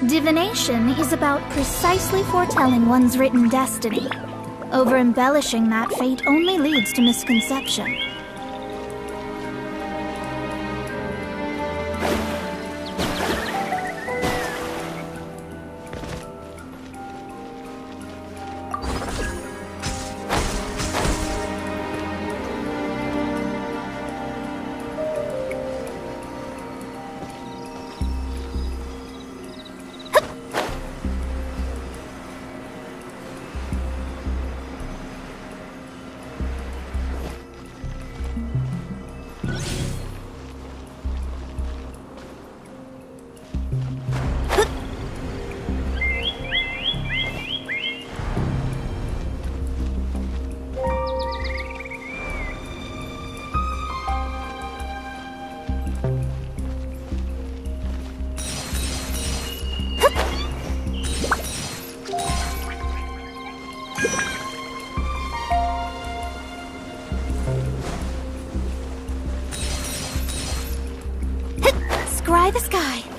Divination is about precisely foretelling one's written destiny. Over-embellishing that fate only leads to misconception. Eye the sky.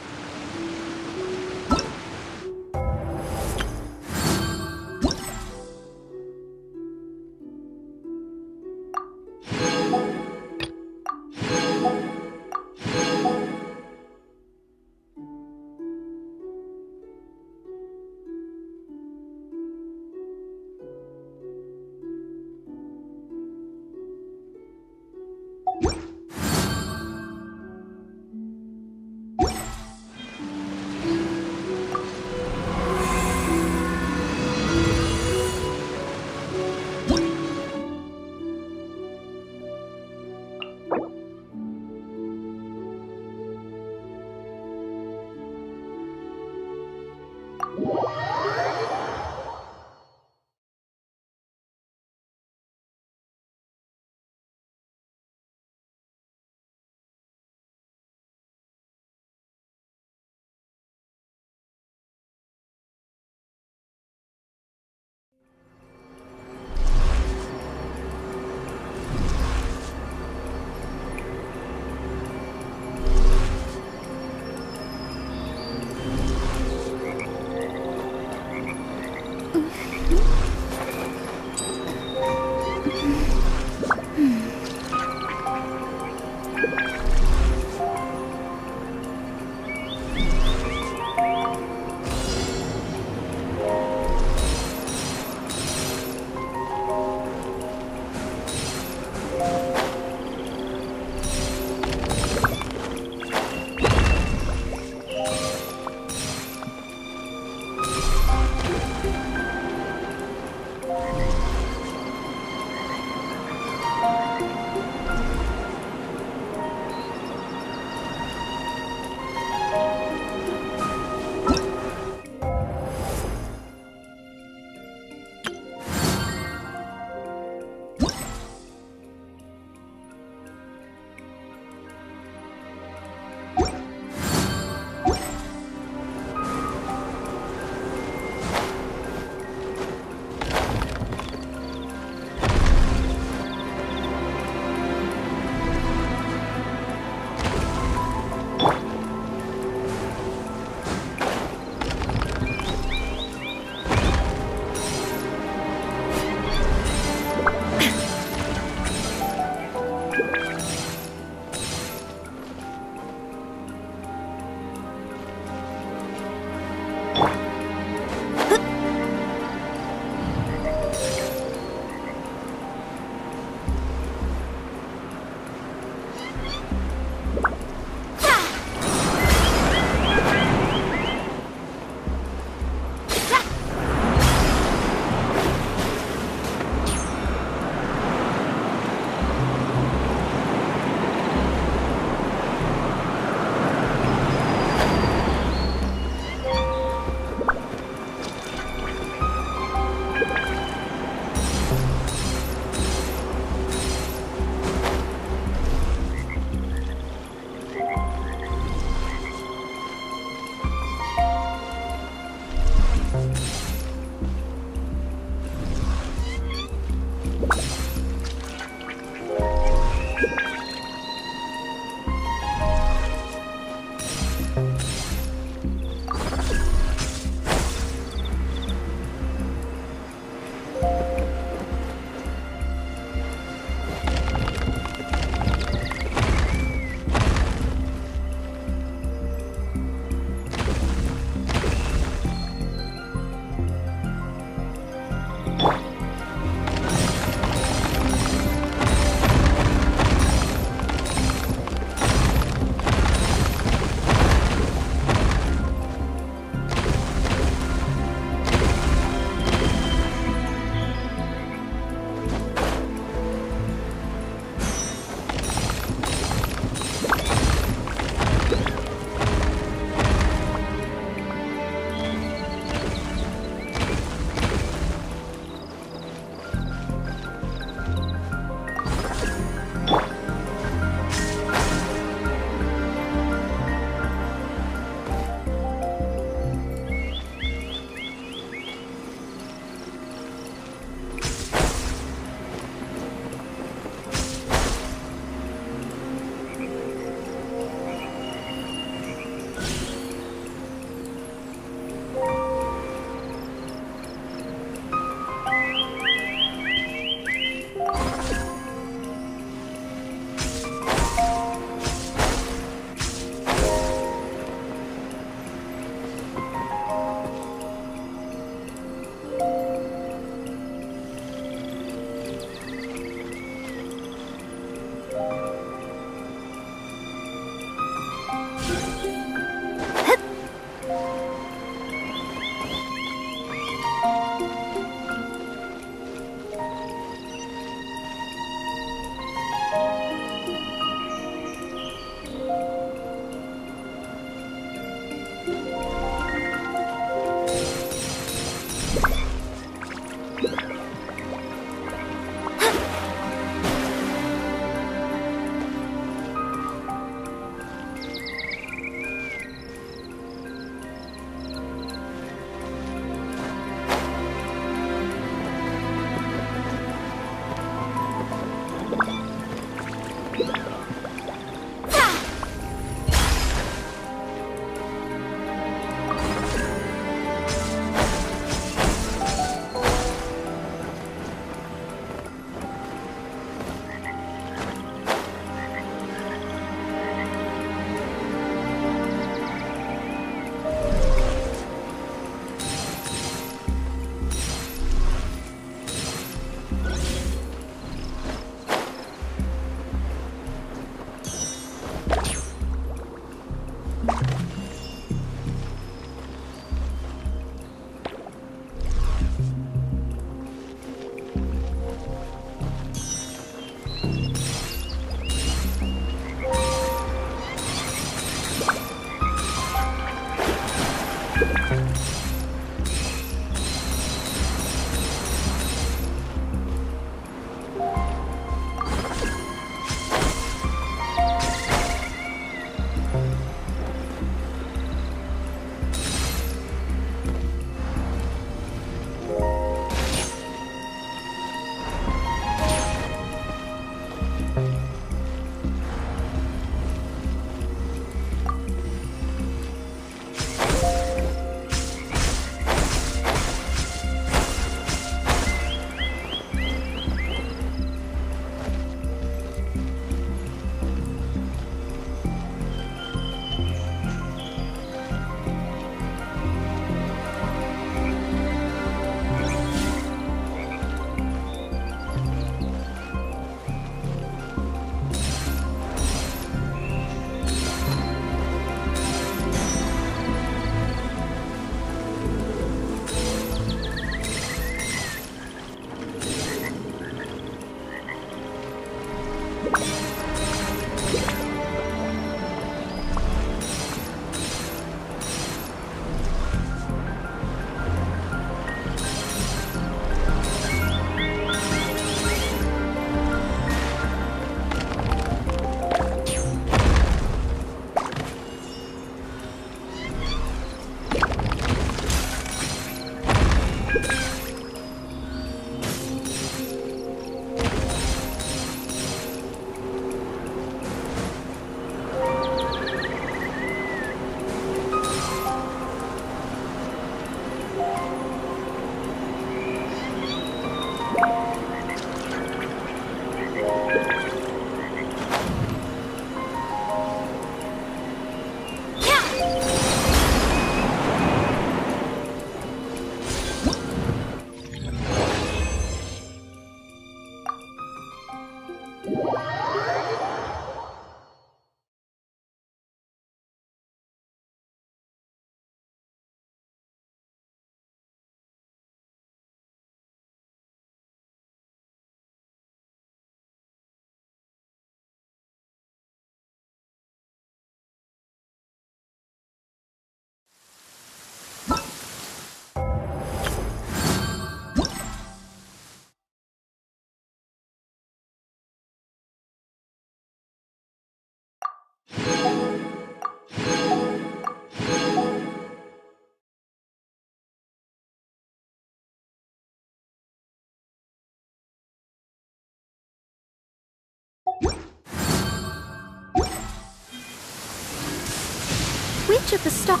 Which of the stop?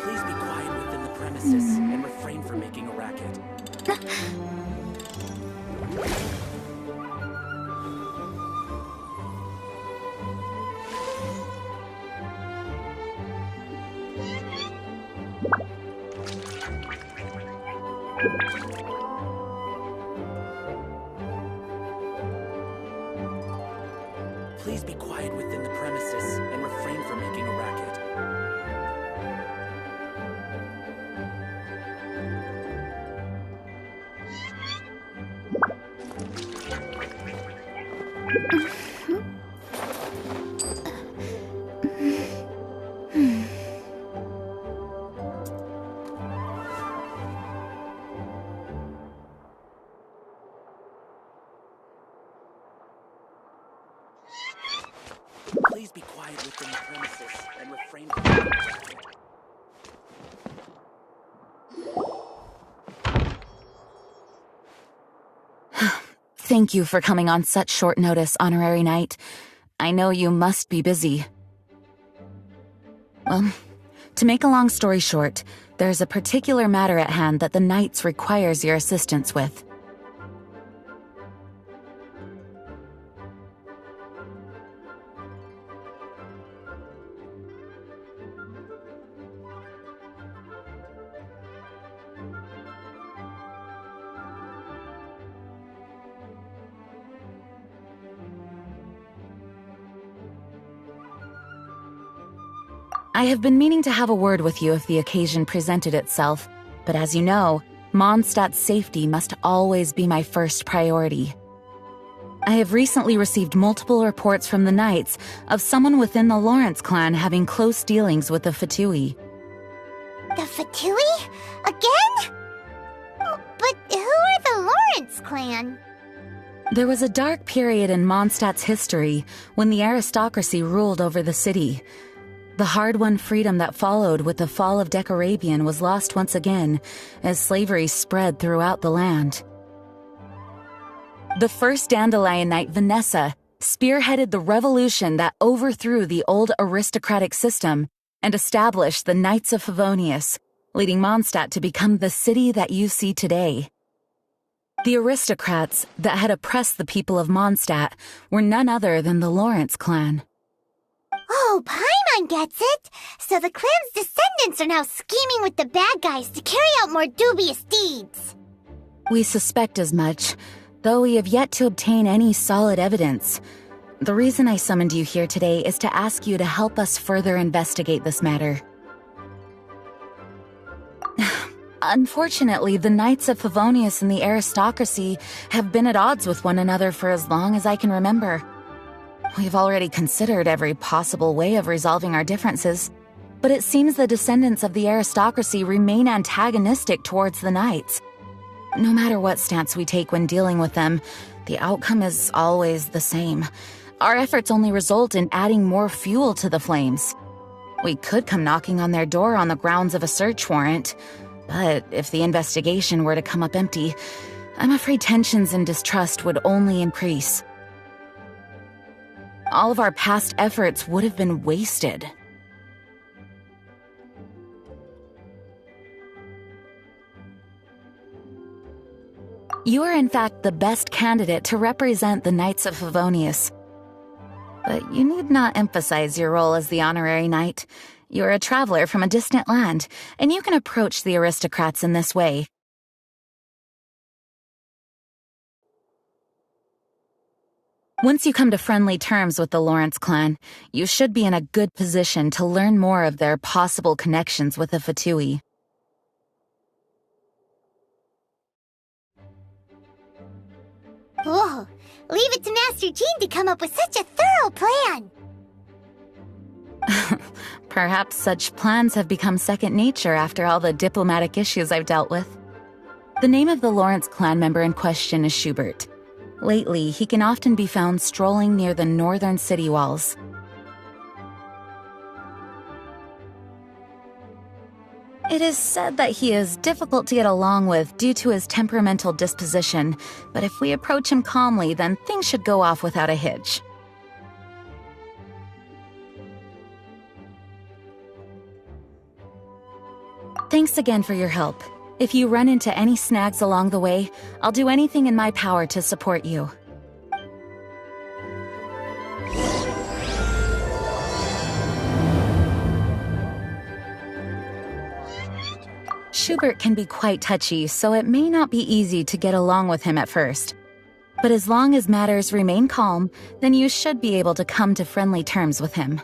Please be quiet within the premises and refrain from making a racket. Please be quiet within the premises and refrain from making a racket. Please be quiet within the premises and refrain from making a racket. Thank you for coming on such short notice, Honorary Knight. I know you must be busy. Well, to make a long story short, there's a particular matter at hand that the Knights requires your assistance with. I have been meaning to have a word with you if the occasion presented itself, but as you know, Mondstadt's safety must always be my first priority. I have recently received multiple reports from the Knights of someone within the Lawrence clan having close dealings with the Fatui. The Fatui? Again? But who are the Lawrence clan? There was a dark period in Mondstadt's history when the aristocracy ruled over the city. The hard-won freedom that followed with the fall of Decorabian was lost once again as slavery spread throughout the land. The first Dandelion Knight, Vanessa, spearheaded the revolution that overthrew the old aristocratic system and established the Knights of Favonius, leading Mondstadt to become the city that you see today. The aristocrats that had oppressed the people of Mondstadt were none other than the Lawrence clan. Oh, Paimon gets it! So the clan's descendants are now scheming with the bad guys to carry out more dubious deeds. We suspect as much, though we have yet to obtain any solid evidence. The reason I summoned you here today is to ask you to help us further investigate this matter. Unfortunately, the Knights of Favonius and the aristocracy have been at odds with one another for as long as I can remember. We've already considered every possible way of resolving our differences, but it seems the descendants of the aristocracy remain antagonistic towards the Knights. No matter what stance we take when dealing with them, the outcome is always the same. Our efforts only result in adding more fuel to the flames. We could come knocking on their door on the grounds of a search warrant, but if the investigation were to come up empty, I'm afraid tensions and distrust would only increase. All of our past efforts would have been wasted. You are in fact the best candidate to represent the Knights of Favonius. But you need not emphasize your role as the honorary knight. You are a traveler from a distant land, and you can approach the aristocrats in this way. Once you come to friendly terms with the Lawrence clan, you should be in a good position to learn more of their possible connections with the Fatui. Whoa, leave it to Master Jean to come up with such a thorough plan. Perhaps such plans have become second nature after all the diplomatic issues I've dealt with. The name of the Lawrence clan member in question is Schubert. Lately, he can often be found strolling near the northern city walls. It is said that he is difficult to get along with due to his temperamental disposition, but if we approach him calmly, then things should go off without a hitch. Thanks again for your help. If you run into any snags along the way, I'll do anything in my power to support you. Schubert can be quite touchy, so it may not be easy to get along with him at first. But as long as matters remain calm, then you should be able to come to friendly terms with him.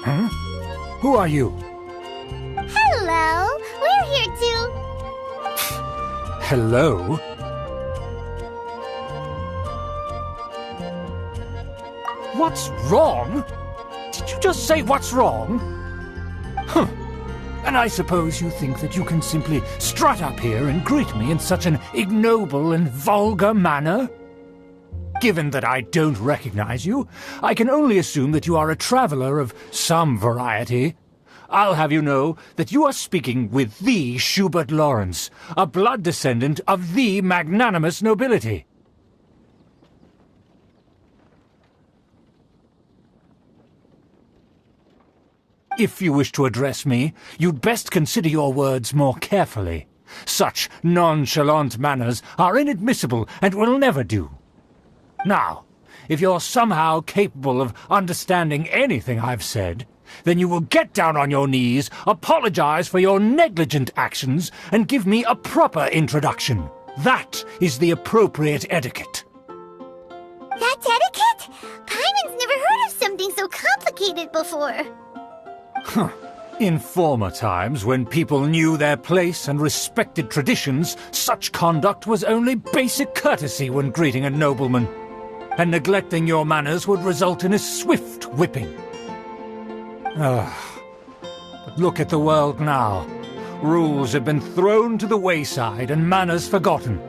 Huh? Who are you? Hello! We're here to... Hello? What's wrong? Did you just say what's wrong? Huh. And I suppose you think that you can simply strut up here and greet me in such an ignoble and vulgar manner? Given that I don't recognize you, I can only assume that you are a traveler of some variety. I'll have you know that you are speaking with the Schubert Lawrence, a blood descendant of the magnanimous nobility. If you wish to address me, you'd best consider your words more carefully. Such nonchalant manners are inadmissible and will never do. Now, if you're somehow capable of understanding anything I've said, then you will get down on your knees, apologize for your negligent actions, and give me a proper introduction. That is the appropriate etiquette. That's etiquette? Paimon's never heard of something so complicated before. In former times, when people knew their place and respected traditions, such conduct was only basic courtesy when greeting a nobleman. And neglecting your manners would result in a swift whipping. But look at the world now. Rules have been thrown to the wayside and manners forgotten.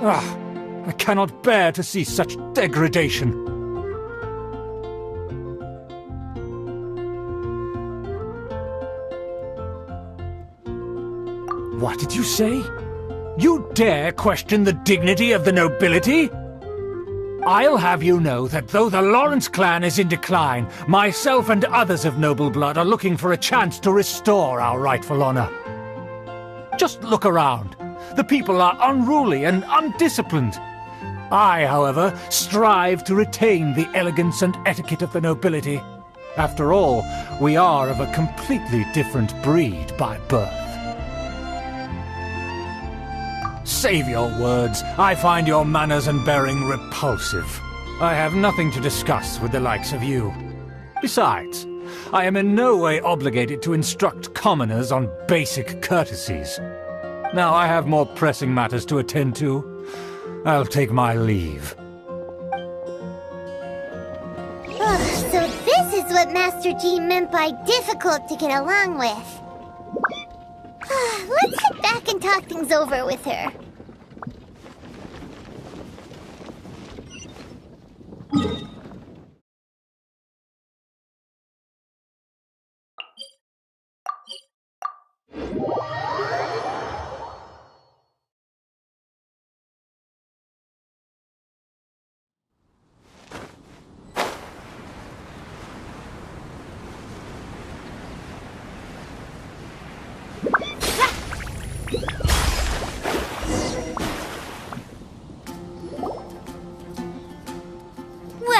I cannot bear to see such degradation. What did you say? You dare question the dignity of the nobility? I'll have you know that though the Lawrence clan is in decline, myself and others of noble blood are looking for a chance to restore our rightful honor. Just look around. The people are unruly and undisciplined. I, however, strive to retain the elegance and etiquette of the nobility. After all, we are of a completely different breed by birth. Save your words. I find your manners and bearing repulsive. I have nothing to discuss with the likes of you. Besides, I am in no way obligated to instruct commoners on basic courtesies. Now I have more pressing matters to attend to. I'll take my leave. So this is what Master G meant by difficult to get along with. Let's head back and talk things over with her.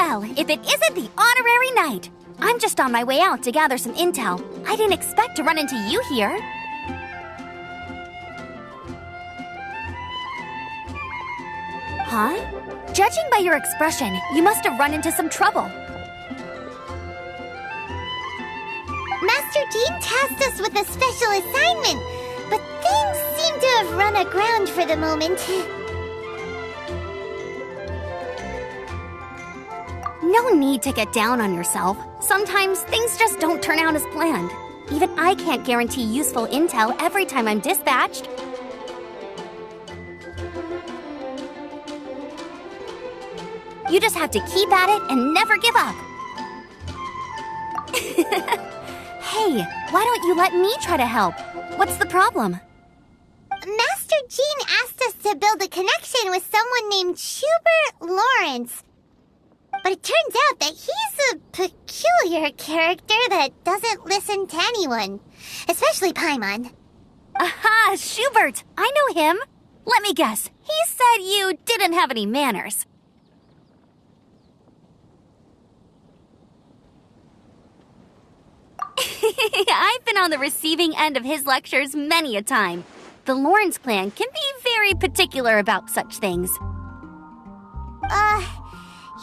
Well, if it isn't the honorary knight. I'm just on my way out to gather some intel. I didn't expect to run into you here. Huh? Judging by your expression, you must have run into some trouble. Master Jean tasked us with a special assignment, but things seem to have run aground for the moment. No need to get down on yourself. Sometimes things just don't turn out as planned. Even I can't guarantee useful intel every time I'm dispatched. You just have to keep at it and never give up. Hey, why don't you let me try to help? What's the problem? Master Jean asked us to build a connection with someone named Schubert Lawrence. But it turns out that he's a peculiar character that doesn't listen to anyone, especially Paimon. Aha, Schubert! I know him. Let me guess, he said you didn't have any manners. I've been on the receiving end of his lectures many a time. The Lawrence clan can be very particular about such things.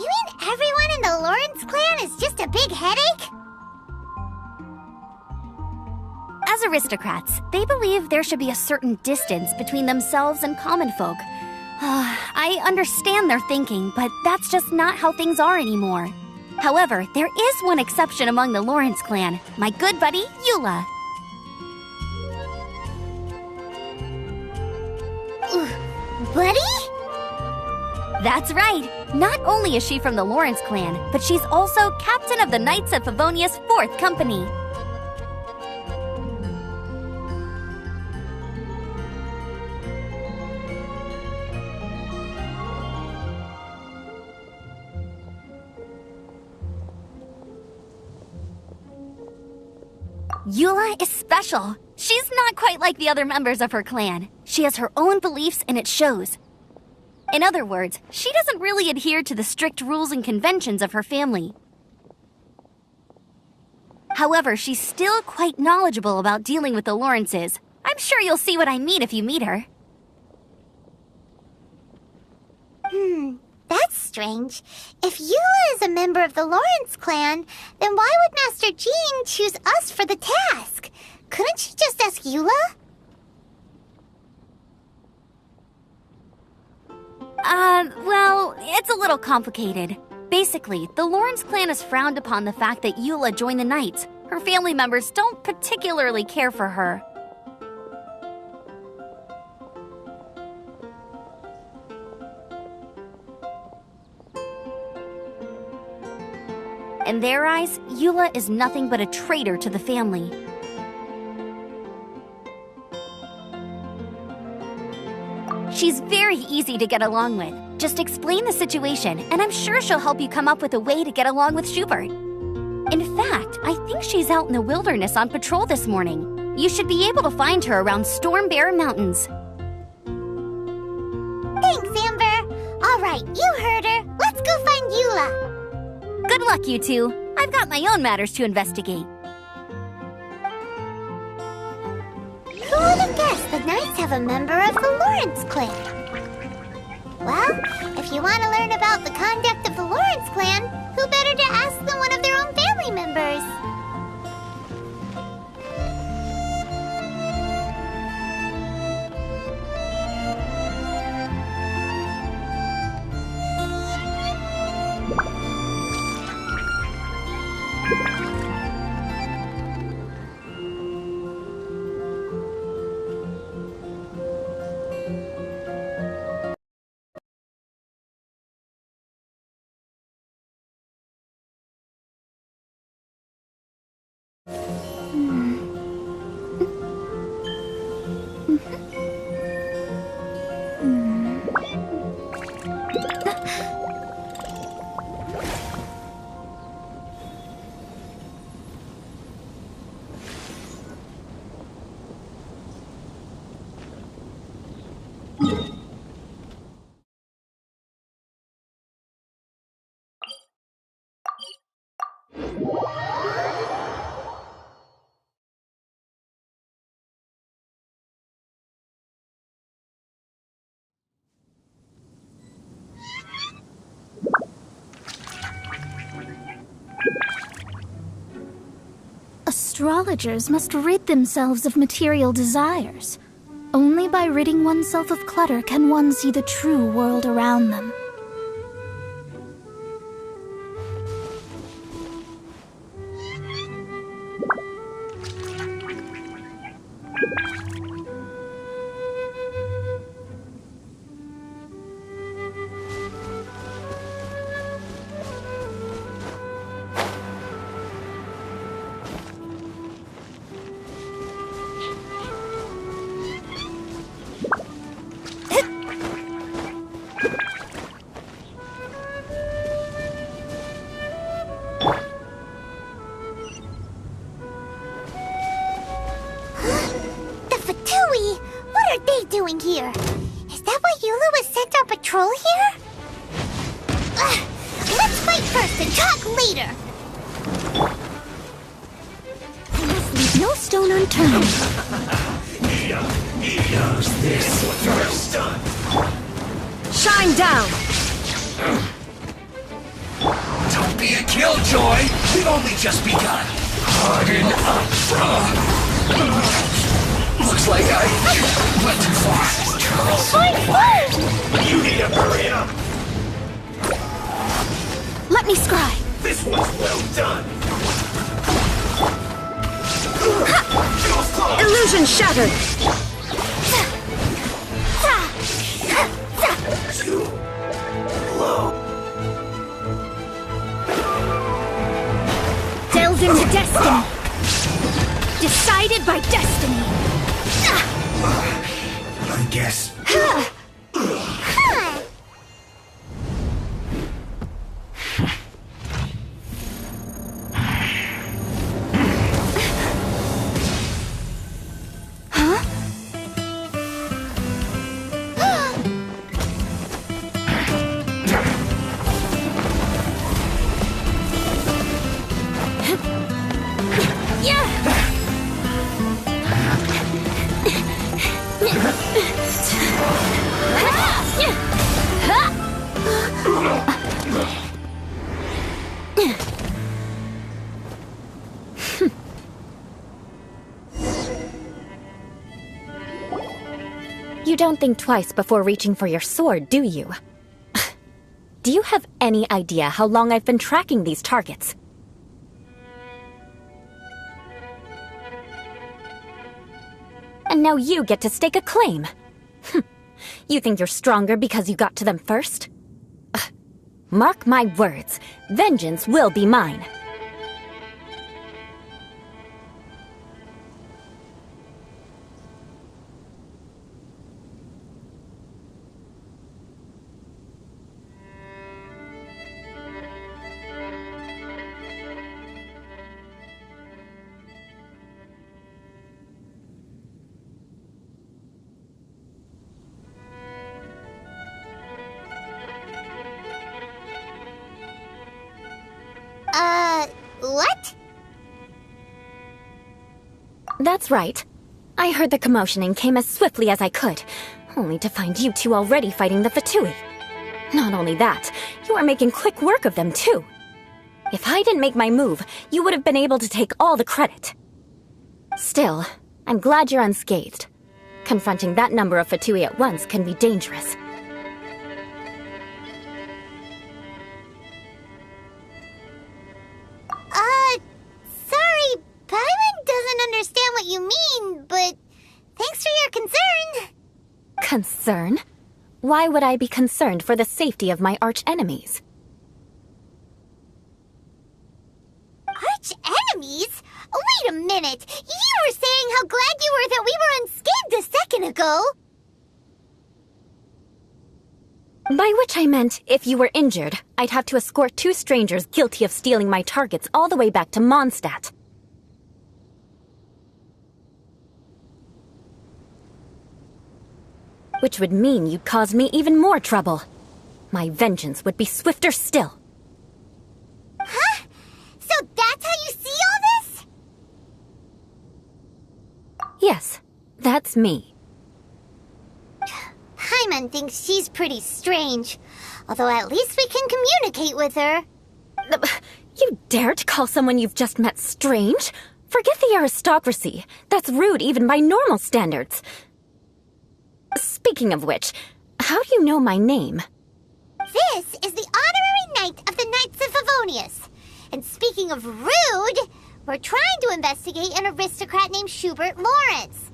You mean everyone in the Lawrence clan is just a big headache? As aristocrats, they believe there should be a certain distance between themselves and common folk. I understand their thinking, but that's just not how things are anymore. However, there is one exception among the Lawrence clan, my good buddy, Eula. Buddy? That's right. Not only is she from the Lawrence clan, but she's also captain of the Knights of Favonia's 4th Company. Eula is special. She's not quite like the other members of her clan. She has her own beliefs and it shows. In other words, she doesn't really adhere to the strict rules and conventions of her family. However, she's still quite knowledgeable about dealing with the Lawrences. I'm sure you'll see what I mean if you meet her. That's strange. If Eula is a member of the Lawrence clan, then why would Master Jean choose us for the task? Couldn't she just ask Eula? Well, it's a little complicated. Basically, the Lawrence clan has frowned upon the fact that Eula joined the Knights. Her family members don't particularly care for her. In their eyes, Eula is nothing but a traitor to the family. She's very easy to get along with. Just explain the situation, and I'm sure she'll help you come up with a way to get along with Schubert. In fact, I think she's out in the wilderness on patrol this morning. You should be able to find her around Storm Bear Mountains. Thanks, Amber. All right, you heard her. Let's go find Eula. Good luck, you two. I've got my own matters to investigate. Who would have guessed the Knights have a member of the Lawrence clan? Well, if you want to learn about the conduct of the Lawrence clan, who better to ask than one of their own family members? Astrologers must rid themselves of material desires. Only by ridding oneself of clutter can one see the true world around them. Doing here? Is that why Yula was sent on patrol here? Let's fight first and talk later! I must leave no stone unturned. He knows this first done. Shine down! Don't be a killjoy! We've only just begun! Harden up, bro! Looks like I went too far. You need to hurry up! Let me scry! This one's well done! Illusion shattered! Too low. Delve into destiny! Decided by destiny! I guess. You don't think twice before reaching for your sword, do you? Do you have any idea how long I've been tracking these targets? And now you get to stake a claim. You think you're stronger because you got to them first? Mark my words, vengeance will be mine. What? That's right. I heard the commotion and came as swiftly as I could, only to find you two already fighting the Fatui. Not only that, you are making quick work of them too. If I didn't make my move, you would have been able to take all the credit. Still, I'm glad you're unscathed. Confronting that number of Fatui at once can be dangerous. Sorry, Paimon doesn't understand what you mean, but thanks for your concern. Concern? Why would I be concerned for the safety of my arch-enemies? Arch-enemies? Wait a minute! You were saying how glad you were that we were unscathed a second ago! By which I meant, if you were injured, I'd have to escort 2 strangers guilty of stealing my targets all the way back to Mondstadt. Which would mean you'd cause me even more trouble. My vengeance would be swifter still. Huh? So that's Yes, that's me. Paimon thinks she's pretty strange, although at least we can communicate with her. You dare to call someone you've just met strange? Forget the aristocracy. That's rude even by normal standards. Speaking of which, how do you know my name? This is the honorary knight of the Knights of Favonius. And speaking of rude, we're trying to investigate an aristocrat named Schubert Lawrence.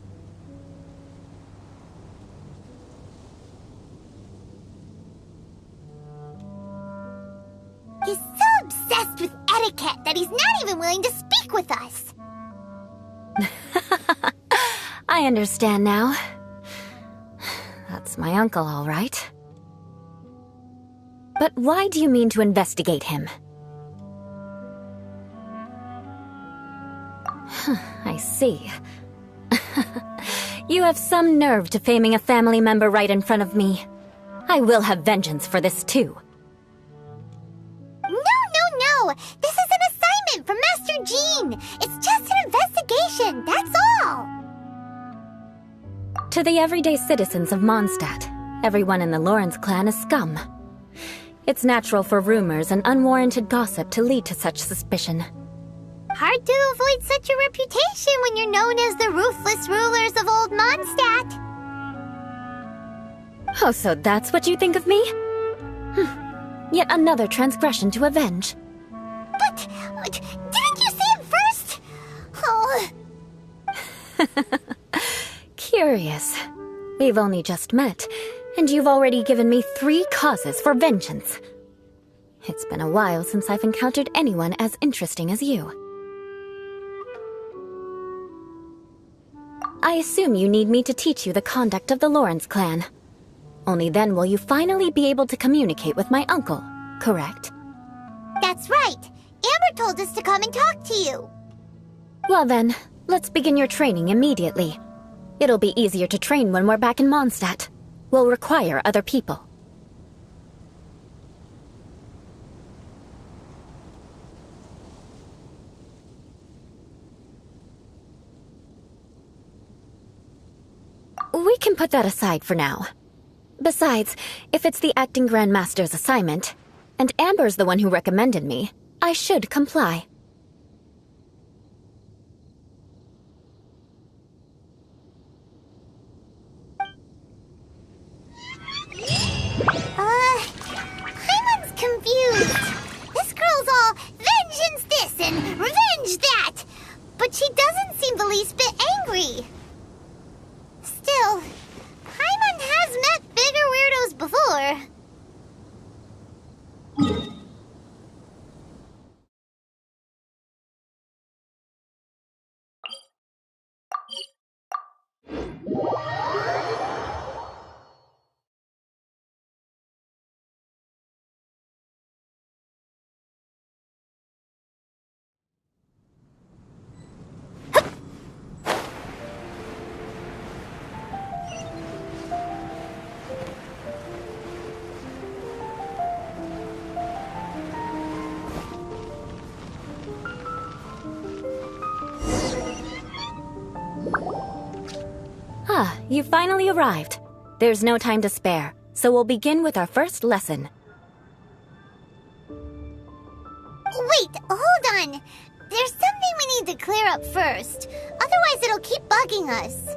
He's so obsessed with etiquette that he's not even willing to speak with us. I understand now. That's my uncle, all right. But why do you mean to investigate him? I see. You have some nerve to faming a family member right in front of me. I will have vengeance for this too. No! This is an assignment from Master Jean! It's just an investigation, that's all! To the everyday citizens of Mondstadt, everyone in the Lawrence clan is scum. It's natural for rumors and unwarranted gossip to lead to such suspicion. Hard to avoid such a reputation when you're known as the ruthless rulers of Old Mondstadt. Oh, so that's what you think of me? Yet another transgression to avenge. But, didn't you see it first? Oh. Curious. We've only just met, and you've already given me 3 causes for vengeance. It's been a while since I've encountered anyone as interesting as you. I assume you need me to teach you the conduct of the Lawrence clan. Only then will you finally be able to communicate with my uncle, correct? That's right. Amber told us to come and talk to you. Well then, let's begin your training immediately. It'll be easier to train when we're back in Mondstadt. We'll require other people. We can put that aside for now. Besides, if it's the acting Grandmaster's assignment, and Amber's the one who recommended me, I should comply. Paimon's confused. This girl's all vengeance this and revenge that. But she doesn't seem the least bit angry. Still, Paimon has met bigger weirdos before. Ah, you finally arrived. There's no time to spare, so we'll begin with our first lesson. Wait, hold on. There's something we need to clear up first. Otherwise it'll keep bugging us.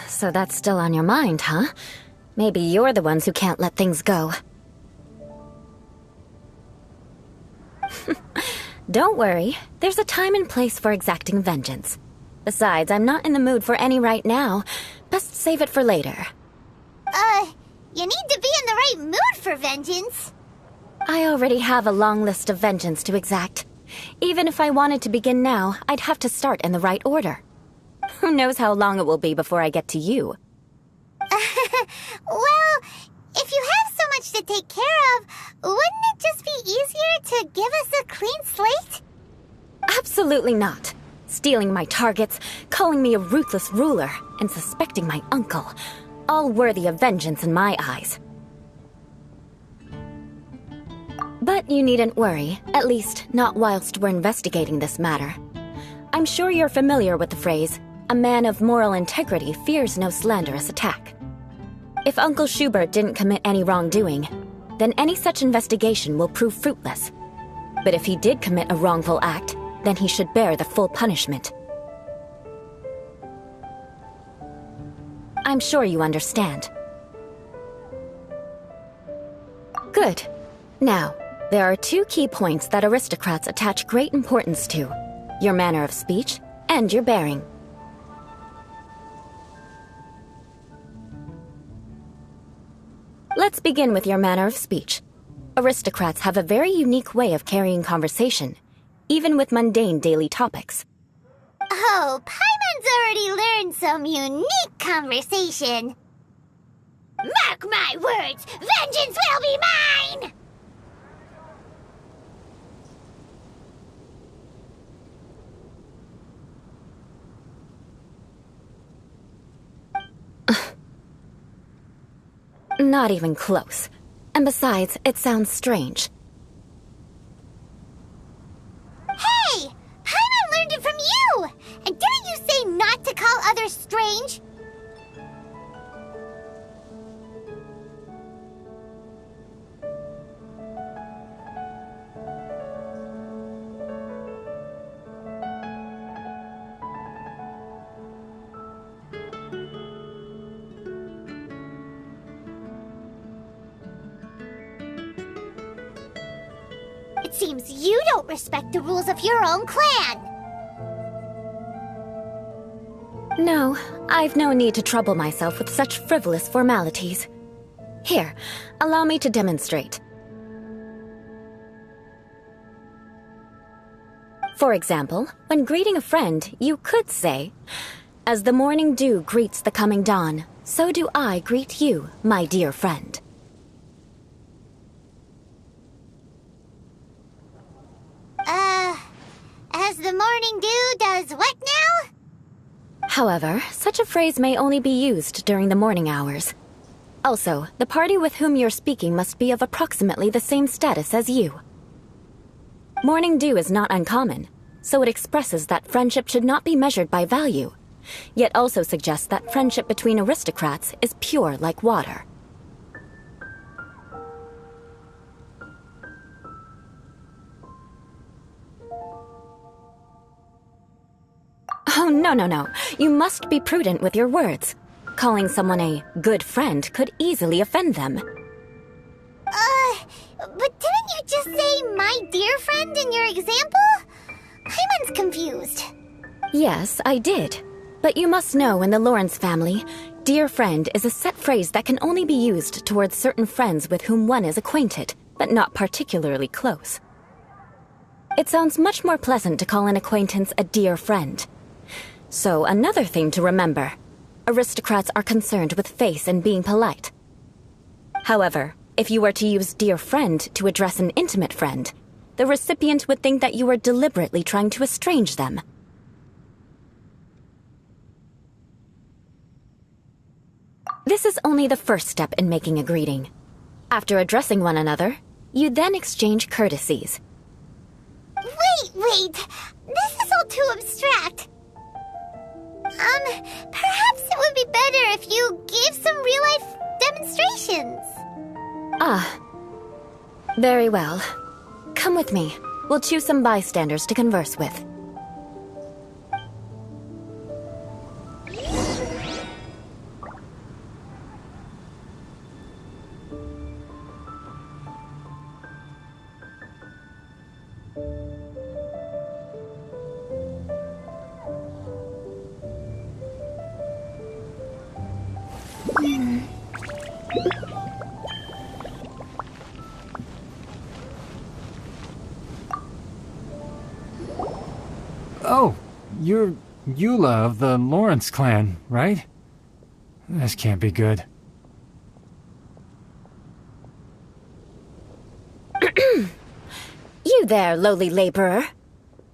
So that's still on your mind, huh? Maybe you're the ones who can't let things go. Don't worry, there's a time and place for exacting vengeance. Besides, I'm not in the mood for any right now. Best save it for later. You need to be in the right mood for vengeance. I already have a long list of vengeance to exact. Even if I wanted to begin now, I'd have to start in the right order. Who knows how long it will be before I get to you? Well, if you have so much to take care of, wouldn't it just be easier to give us a clean slate? Absolutely not. Stealing my targets, calling me a ruthless ruler, and suspecting my uncle. All worthy of vengeance in my eyes. But you needn't worry, at least not whilst we're investigating this matter. I'm sure you're familiar with the phrase, "A man of moral integrity fears no slanderous attack." If Uncle Schubert didn't commit any wrongdoing, then any such investigation will prove fruitless. But if he did commit a wrongful act, then he should bear the full punishment. I'm sure you understand. Good. Now, there are two key points that aristocrats attach great importance to: your manner of speech and your bearing. Let's begin with your manner of speech. Aristocrats have a very unique way of carrying conversation, even with mundane daily topics. Oh, Paimon's already learned some unique conversation. Mark my words, vengeance will be mine! Not even close. And besides, it sounds strange. Hey! Paimon learned it from you! And didn't you say not to call others strange? It seems you don't respect the rules of your own clan. No, I've no need to trouble myself with such frivolous formalities. Here, allow me to demonstrate. For example, when greeting a friend, you could say, "As the morning dew greets the coming dawn, so do I greet you, my dear friend." As the morning dew does what now? However, such a phrase may only be used during the morning hours. Also, the party with whom you're speaking must be of approximately the same status as you. Morning dew is not uncommon, so it expresses that friendship should not be measured by value, yet also suggests that friendship between aristocrats is pure like water. Oh, no. You must be prudent with your words. Calling someone a good friend could easily offend them. But didn't you just say my dear friend in your example? Paimon's confused. Yes, I did. But you must know in the Lawrence family, dear friend is a set phrase that can only be used towards certain friends with whom one is acquainted, but not particularly close. It sounds much more pleasant to call an acquaintance a dear friend. So, another thing to remember. Aristocrats are concerned with face and being polite. However, if you were to use dear friend to address an intimate friend, the recipient would think that you were deliberately trying to estrange them. This is only the first step in making a greeting. After addressing one another, you then exchange courtesies. Wait! This is all too abstract. Perhaps it would be better if you gave some real-life demonstrations. Ah. Very well. Come with me. We'll choose some bystanders to converse with. Oh, you're Eula of the Lawrence clan, right? This can't be good. You there, lowly laborer.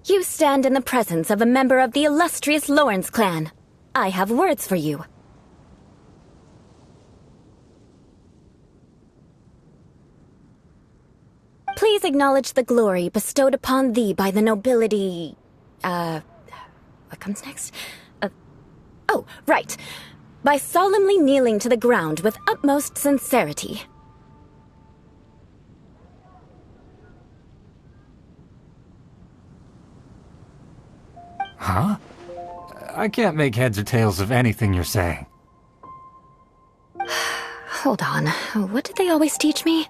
You stand in the presence of a member of the illustrious Lawrence clan. I have words for you. Please acknowledge the glory bestowed upon thee by the nobility... What comes next? Oh, right. By solemnly kneeling to the ground with utmost sincerity. Huh? I can't make heads or tails of anything you're saying. Hold on. What did they always teach me?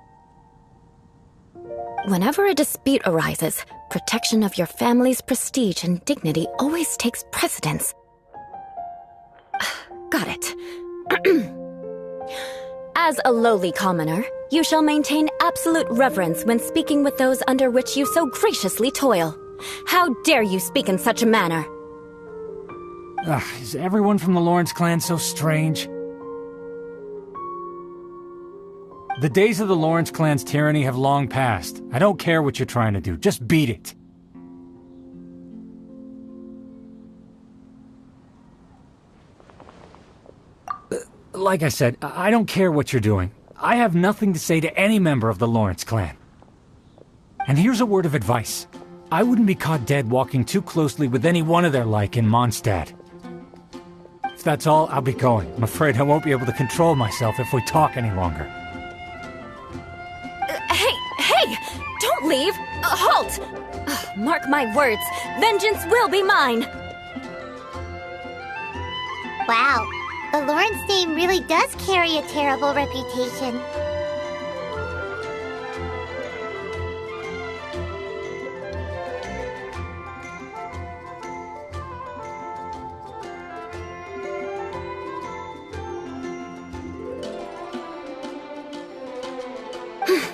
Whenever a dispute arises, protection of your family's prestige and dignity always takes precedence. Got it. As a lowly commoner, you shall maintain absolute reverence when speaking with those under which you so graciously toil. How dare you speak in such a manner? Is everyone from the Lawrence clan so strange? The days of the Lawrence clan's tyranny have long passed. I don't care what you're trying to do, just beat it. Like I said, I don't care what you're doing. I have nothing to say to any member of the Lawrence clan. And here's a word of advice. I wouldn't be caught dead walking too closely with any one of their like in Mondstadt. If that's all, I'll be going. I'm afraid I won't be able to control myself if we talk any longer. Hey! Don't leave! Halt! Mark my words, vengeance will be mine! Wow, the Lawrence name really does carry a terrible reputation.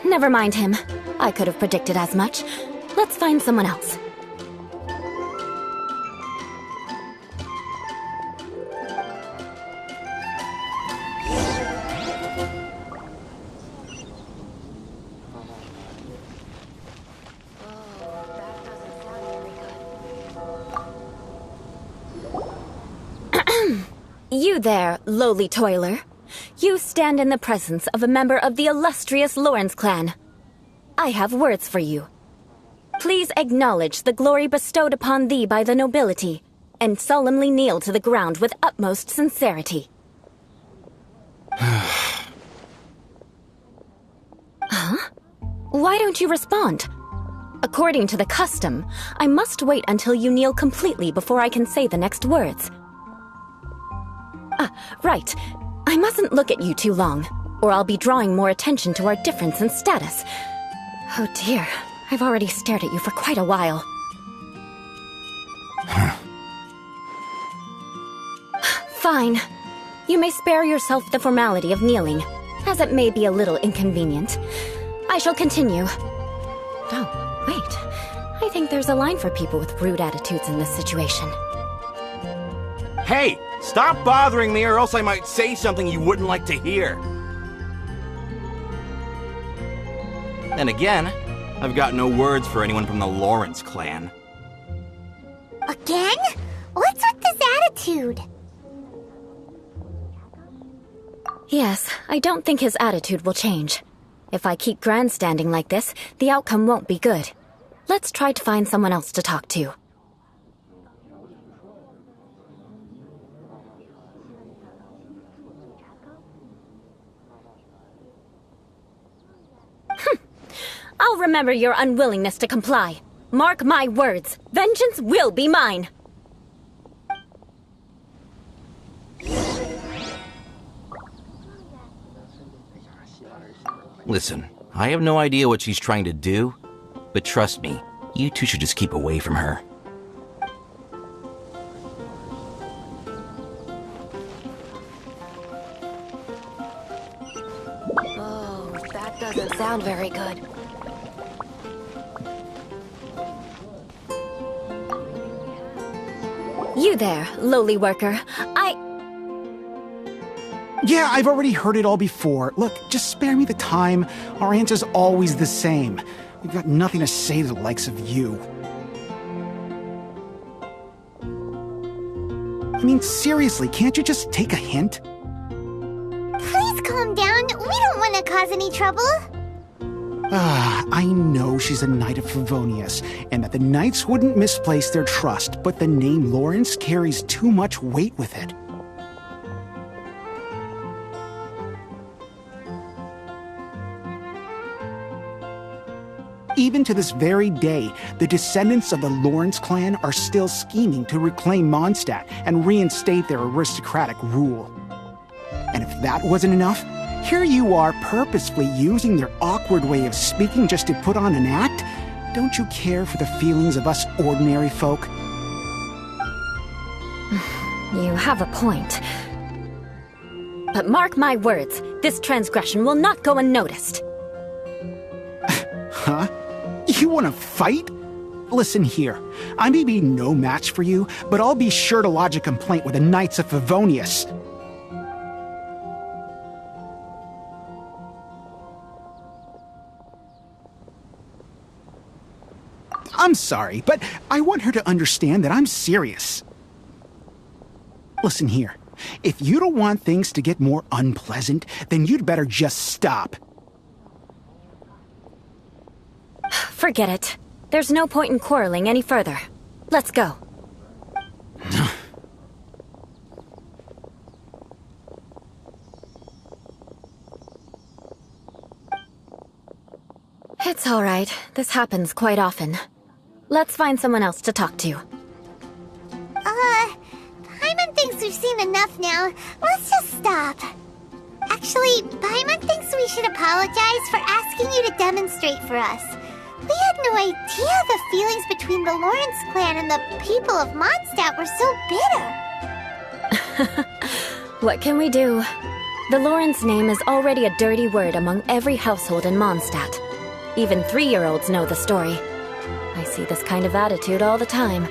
Never mind him. I could have predicted as much. Let's find someone else. You there, lowly toiler. You stand in the presence of a member of the illustrious Lawrence clan. I have words for you. Please acknowledge the glory bestowed upon thee by the nobility, and solemnly kneel to the ground with utmost sincerity. Huh? Why don't you respond? According to the custom, I must wait until you kneel completely before I can say the next words. Right. I mustn't look at you too long, or I'll be drawing more attention to our difference in status. Oh dear, I've already stared at you for quite a while. Fine. You may spare yourself the formality of kneeling, as it may be a little inconvenient. I shall continue. Oh, wait. I think there's a line for people with rude attitudes in this situation. Hey! Stop bothering me or else I might say something you wouldn't like to hear. And again, I've got no words for anyone from the Lawrence clan. Again? What's with this attitude? Yes, I don't think his attitude will change. If I keep grandstanding like this, the outcome won't be good. Let's try to find someone else to talk to. I'll remember your unwillingness to comply. Mark my words, vengeance will be mine. Listen, I have no idea what she's trying to do, but trust me, you two should just keep away from her. Oh, that doesn't sound very good. You there, lowly worker. Yeah, I've already heard it all before. Look, just spare me the time. Our answer's always the same. We've got nothing to say to the likes of you. I mean, seriously, can't you just take a hint? Please calm down. We don't want to cause any trouble. I know she's a Knight of Favonius, and that the Knights wouldn't misplace their trust, but the name Lawrence carries too much weight with it. Even to this very day, the descendants of the Lawrence clan are still scheming to reclaim Mondstadt and reinstate their aristocratic rule. And if that wasn't enough, here you are purposefully using their awkward way of speaking just to put on an act? Don't you care for the feelings of us ordinary folk? You have a point. But mark my words, this transgression will not go unnoticed. Huh? You want to fight? Listen here, I may be no match for you, but I'll be sure to lodge a complaint with the Knights of Favonius. I'm sorry, but I want her to understand that I'm serious. Listen here, if you don't want things to get more unpleasant, then you'd better just stop. Forget it. There's no point in quarreling any further. Let's go. It's all right. This happens quite often. Let's find someone else to talk to. Paimon thinks we've seen enough now. Let's just stop. Actually, Paimon thinks we should apologize for asking you to demonstrate for us. We had no idea the feelings between the Lawrence clan and the people of Mondstadt were so bitter. What can we do? The Lawrence name is already a dirty word among every household in Mondstadt. Even 3-year-olds know the story. I see this kind of attitude all the time.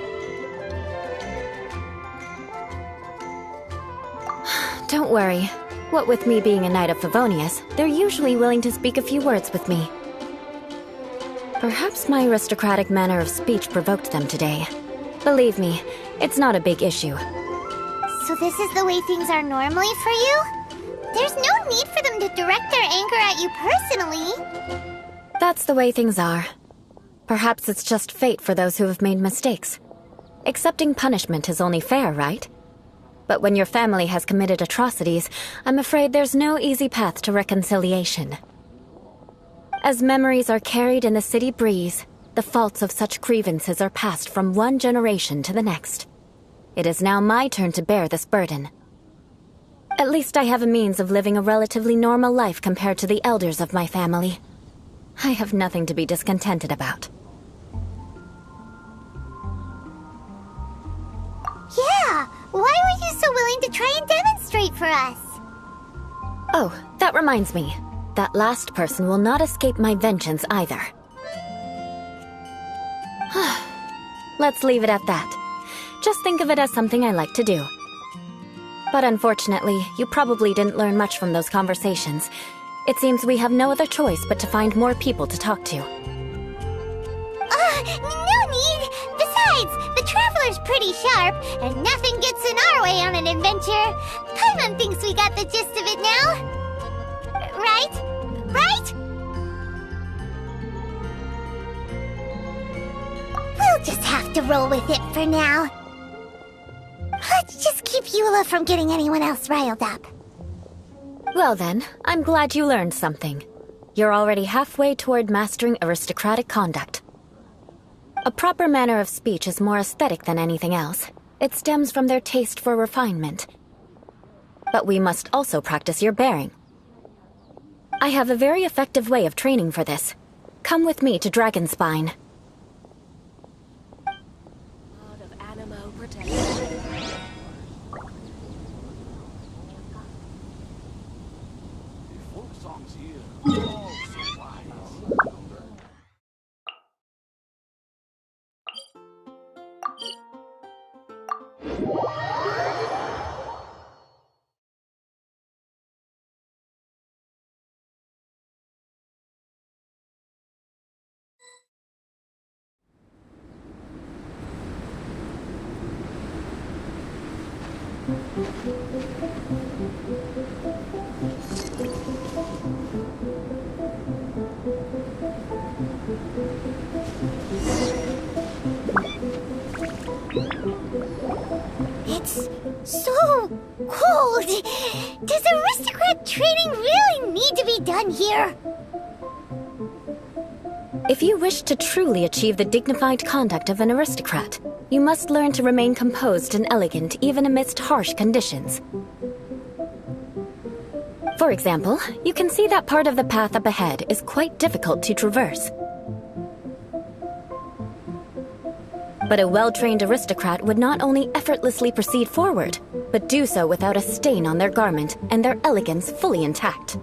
Don't worry. What with me being a Knight of Favonius, they're usually willing to speak a few words with me. Perhaps my aristocratic manner of speech provoked them today. Believe me, it's not a big issue. So this is the way things are normally for you? There's no need for them to direct their anger at you personally. That's the way things are. Perhaps it's just fate for those who have made mistakes. Accepting punishment is only fair, right? But when your family has committed atrocities, I'm afraid there's no easy path to reconciliation. As memories are carried in the city breeze, the faults of such grievances are passed from one generation to the next. It is now my turn to bear this burden. At least I have a means of living a relatively normal life compared to the elders of my family. I have nothing to be discontented about. Yeah! Why were you so willing to try and demonstrate for us? Oh, that reminds me. That last person will not escape my vengeance either. Let's leave it at that. Just think of it as something I like to do. But unfortunately, you probably didn't learn much from those conversations. It seems we have no other choice but to find more people to talk to. No need! Besides, the Traveler's pretty sharp, and nothing gets in our way on an adventure. Paimon thinks we got the gist of it now. Right? Right? We'll just have to roll with it for now. Let's just keep Eula from getting anyone else riled up. Well then, I'm glad you learned something. You're already halfway toward mastering aristocratic conduct. A proper manner of speech is more aesthetic than anything else. It stems from their taste for refinement. But we must also practice your bearing. I have a very effective way of training for this. Come with me to Dragonspine. Hold! Does aristocrat training really need to be done here? If you wish to truly achieve the dignified conduct of an aristocrat, you must learn to remain composed and elegant even amidst harsh conditions. For example, you can see that part of the path up ahead is quite difficult to traverse. But a well-trained aristocrat would not only effortlessly proceed forward, but do so without a stain on their garment and their elegance fully intact.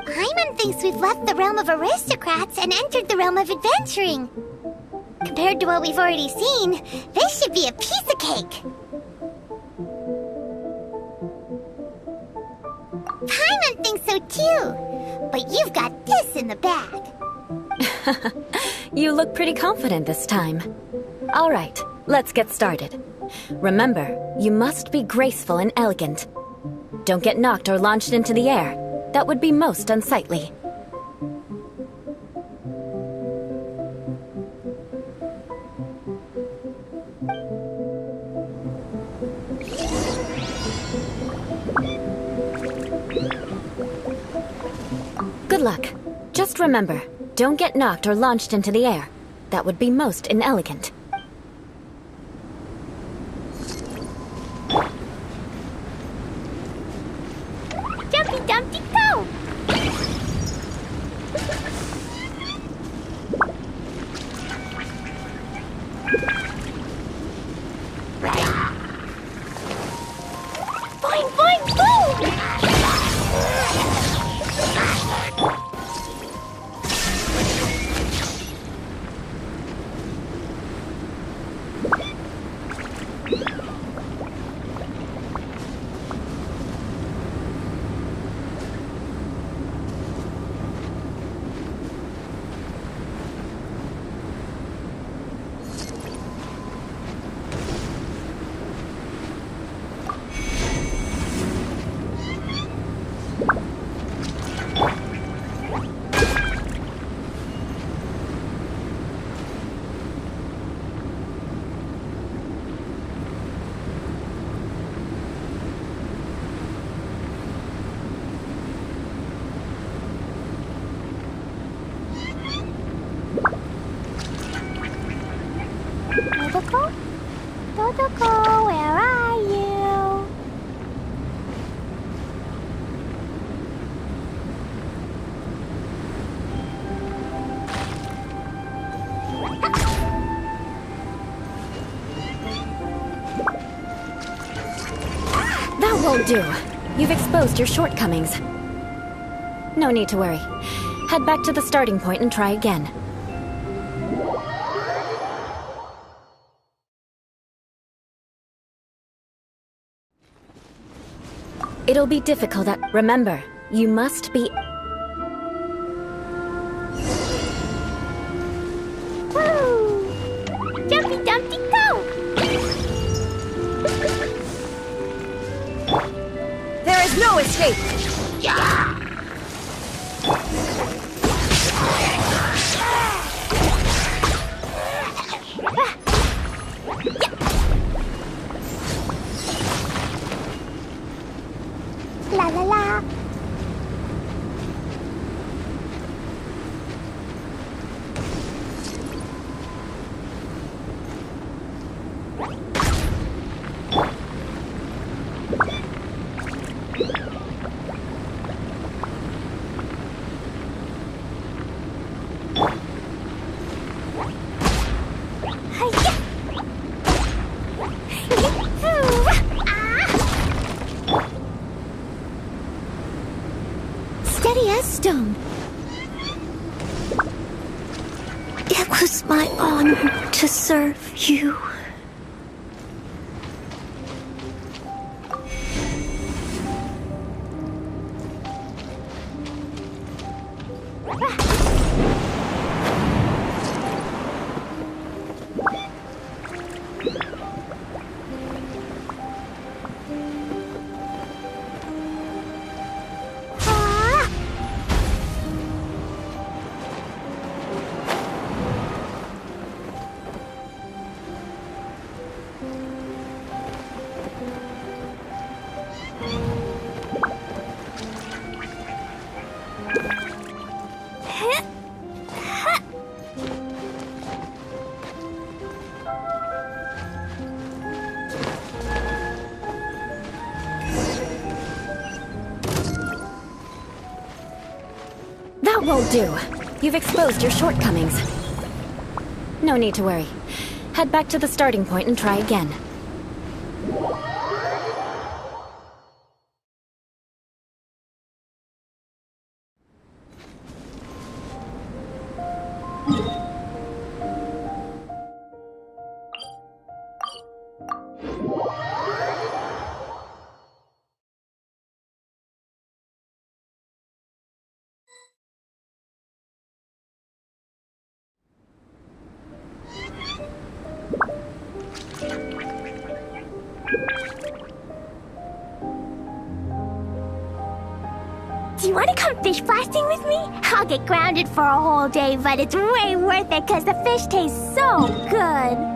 Paimon thinks we've left the realm of aristocrats and entered the realm of adventuring. Compared to what we've already seen, this should be a piece of cake. Paimon thinks so too, but you've got this in the bag. You look pretty confident this time. All right, let's get started. Remember, you must be graceful and elegant. Don't get knocked or launched into the air. That would be most unsightly. Good luck. Just remember, don't get knocked or launched into the air. That would be most inelegant. Jumpy Dumpty go! Boing, boing, boom! Dodoko? Dodoko, where are you? That won't do. You've exposed your shortcomings. No need to worry. Head back to the starting point and try again. It'll be difficult remember, you must be... Woo! Jumpy Dumpty go! There is no escape! La la la! Steady as stone. It was my honor to serve you. That won't do. You've exposed your shortcomings. No need to worry. Head back to the starting point and try again. Do you want to come fish blasting with me? I'll get grounded for a whole day, but it's way worth it because the fish taste so good.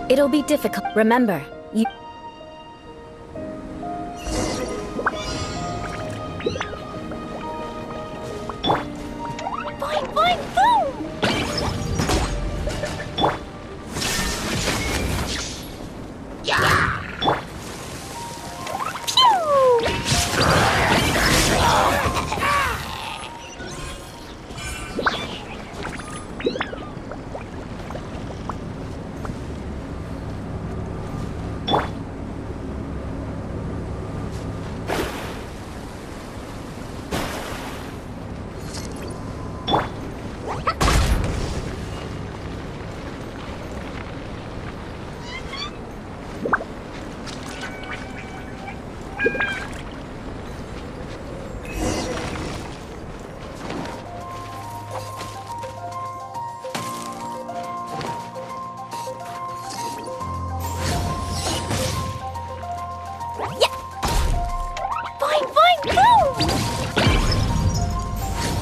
It'll be difficult. Remember, you... Boing, boing, boom! Yeah! Pew!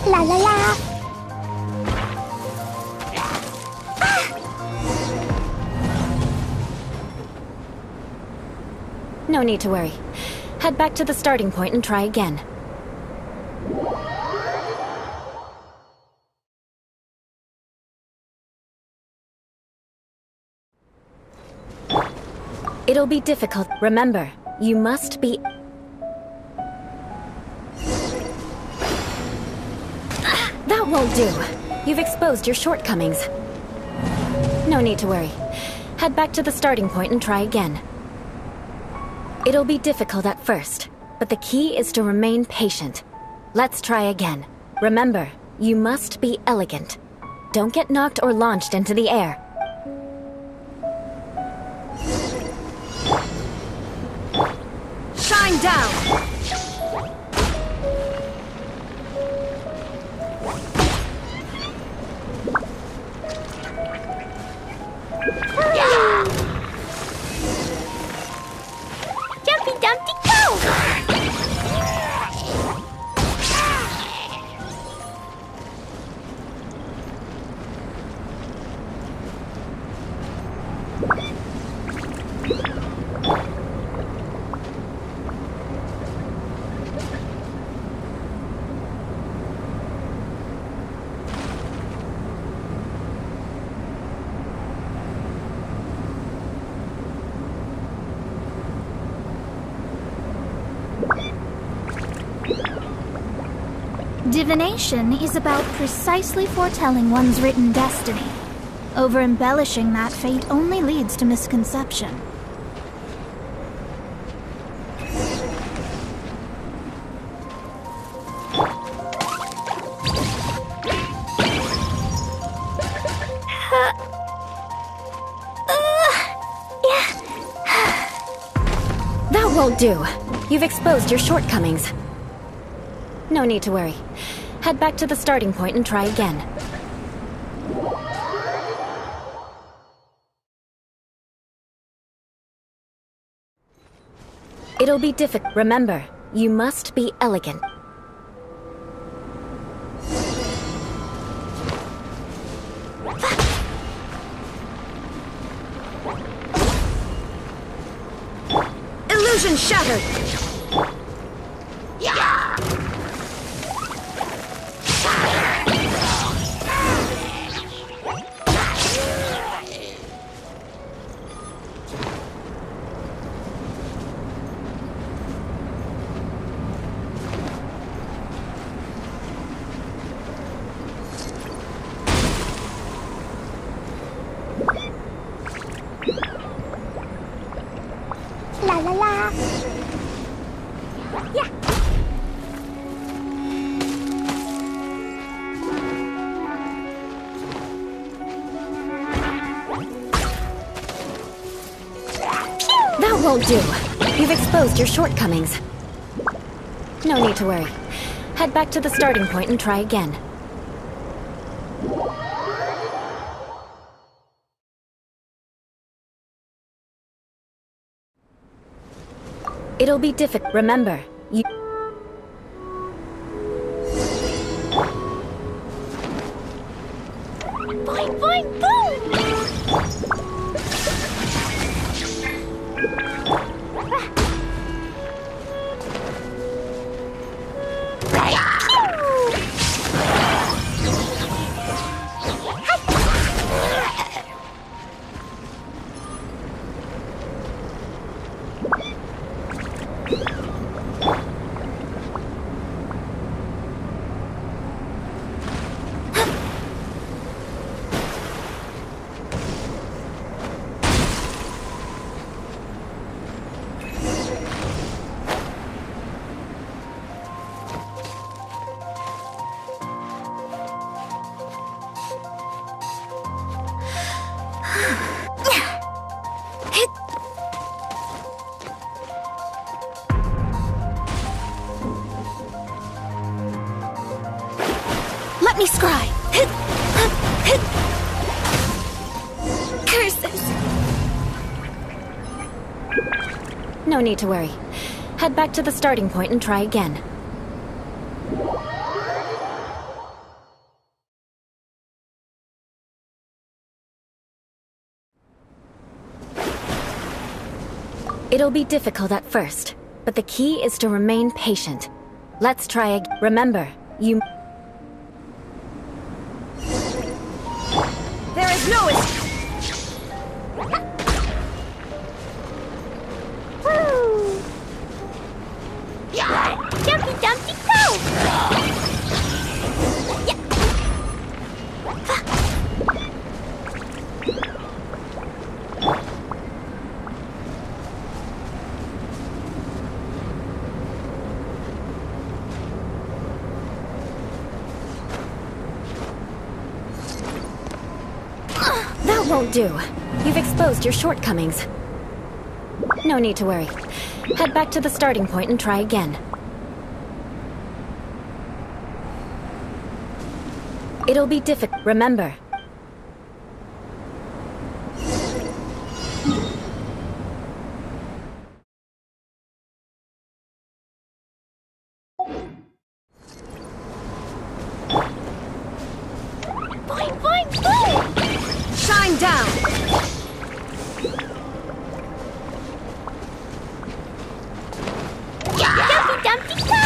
La la la! No need to worry. Head back to the starting point and try again. It'll be difficult. Remember, you must be... That won't do. You've exposed your shortcomings. No need to worry. Head back to the starting point and try again. It'll be difficult at first, but the key is to remain patient. Let's try again. Remember, you must be elegant. Don't get knocked or launched into the air. Shine down! Jumpy Dumpty go! Divination is about precisely foretelling one's written destiny. Over-embellishing that fate only leads to misconception. That won't do. You've exposed your shortcomings. No need to worry. Head back to the starting point and try again. It'll be difficult. Remember, you must be elegant. Illusion shattered! La la la. Yeah. That won't do. You've exposed your shortcomings. No need to worry. Head back to the starting point and try again. It'll be difficult. Remember, you... Boing, boing, boom! Let me scry! Curses! No need to worry. Head back to the starting point and try again. It'll be difficult at first, but the key is to remain patient. Let's try again. Remember, you... There is no escape! Woo! Yeah! Jumpy, jumpy, go! Yeah. That won't do. You've exposed your shortcomings. No need to worry. Head back to the starting point and try again. It'll be difficult. Remember. Boing, boing, boing! Shine down! Dumpty, dumpty, go!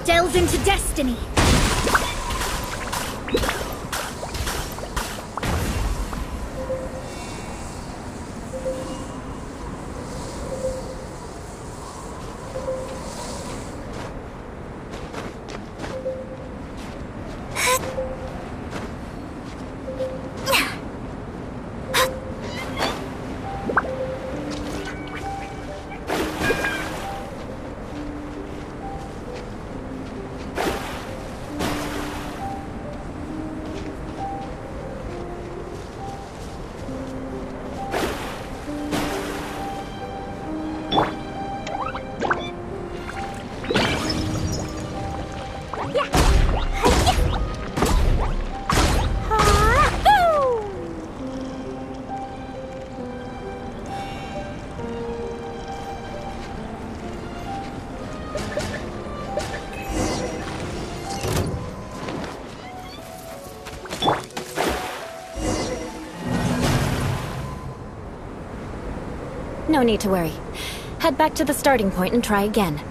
Delve into destiny. No need to worry. Head back to the starting point and try again.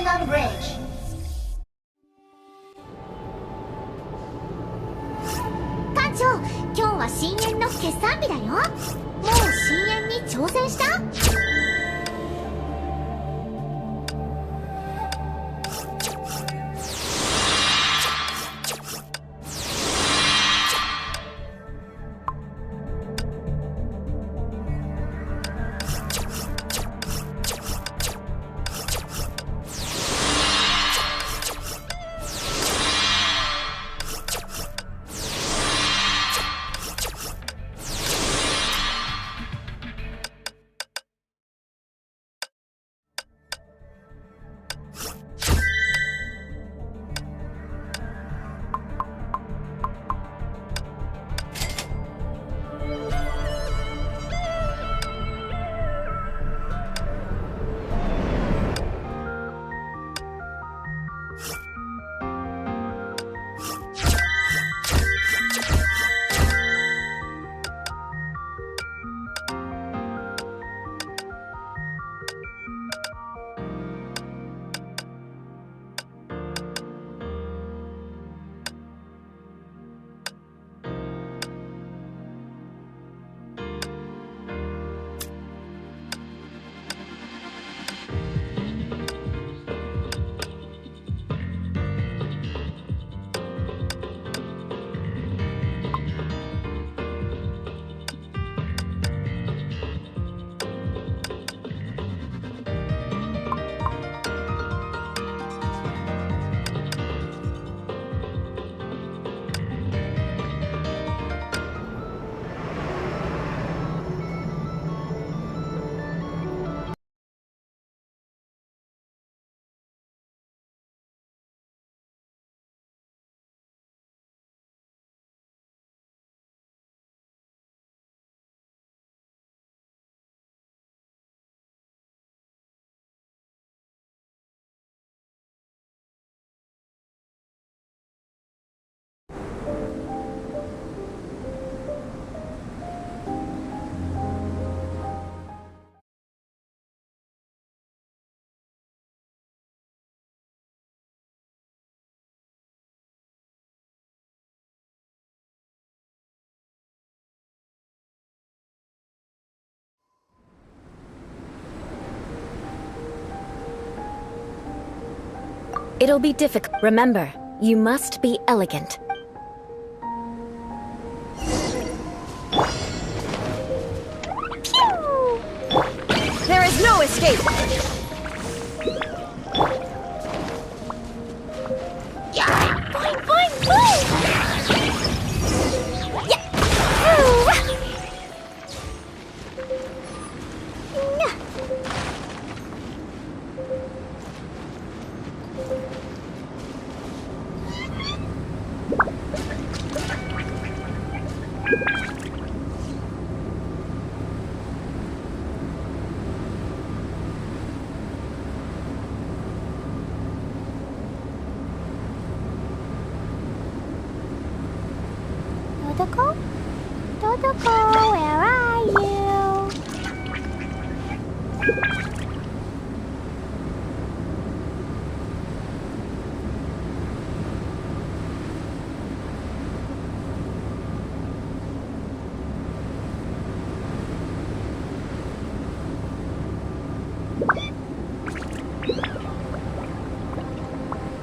On the bridge. 艦長、今日は深淵の決算日だよ。もう深淵に挑戦した？It'll be difficult. Remember, you must be elegant. There is no escape! Yeah! Boing, boing, boing! Yeah! Totoko? Totoko, where are you?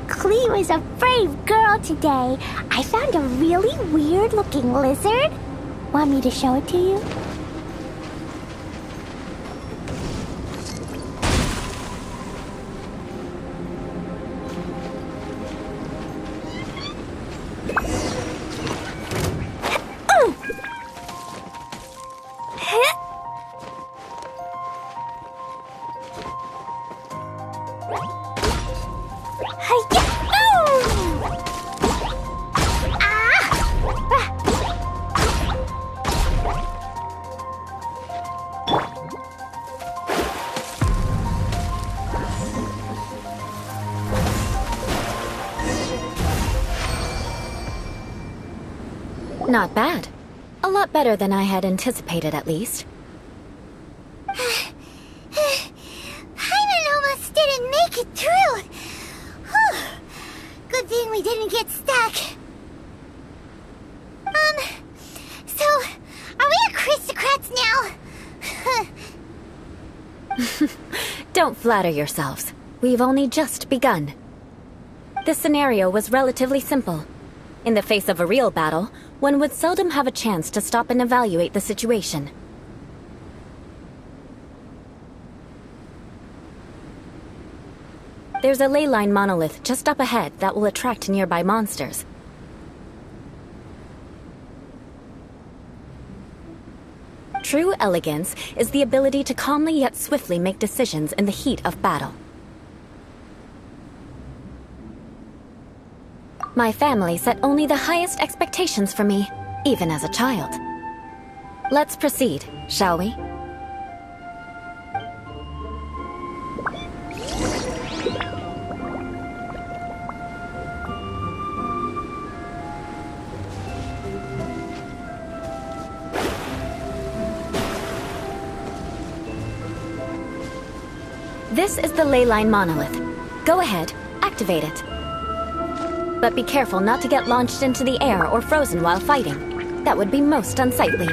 Klee was a brave girl today. I found a really weird-looking lizard. Want me to show it to you? Not bad. A lot better than I had anticipated, at least. Paimon almost didn't make it through. Whew. Good thing we didn't get stuck. So, are we aristocrats now? Don't flatter yourselves. We've only just begun. This scenario was relatively simple. In the face of a real battle, one would seldom have a chance to stop and evaluate the situation. There's a ley line monolith just up ahead that will attract nearby monsters. True elegance is the ability to calmly yet swiftly make decisions in the heat of battle. My family set only the highest expectations for me, even as a child. Let's proceed, shall we? This is the ley line monolith. Go ahead, activate it. But be careful not to get launched into the air or frozen while fighting. That would be most unsightly.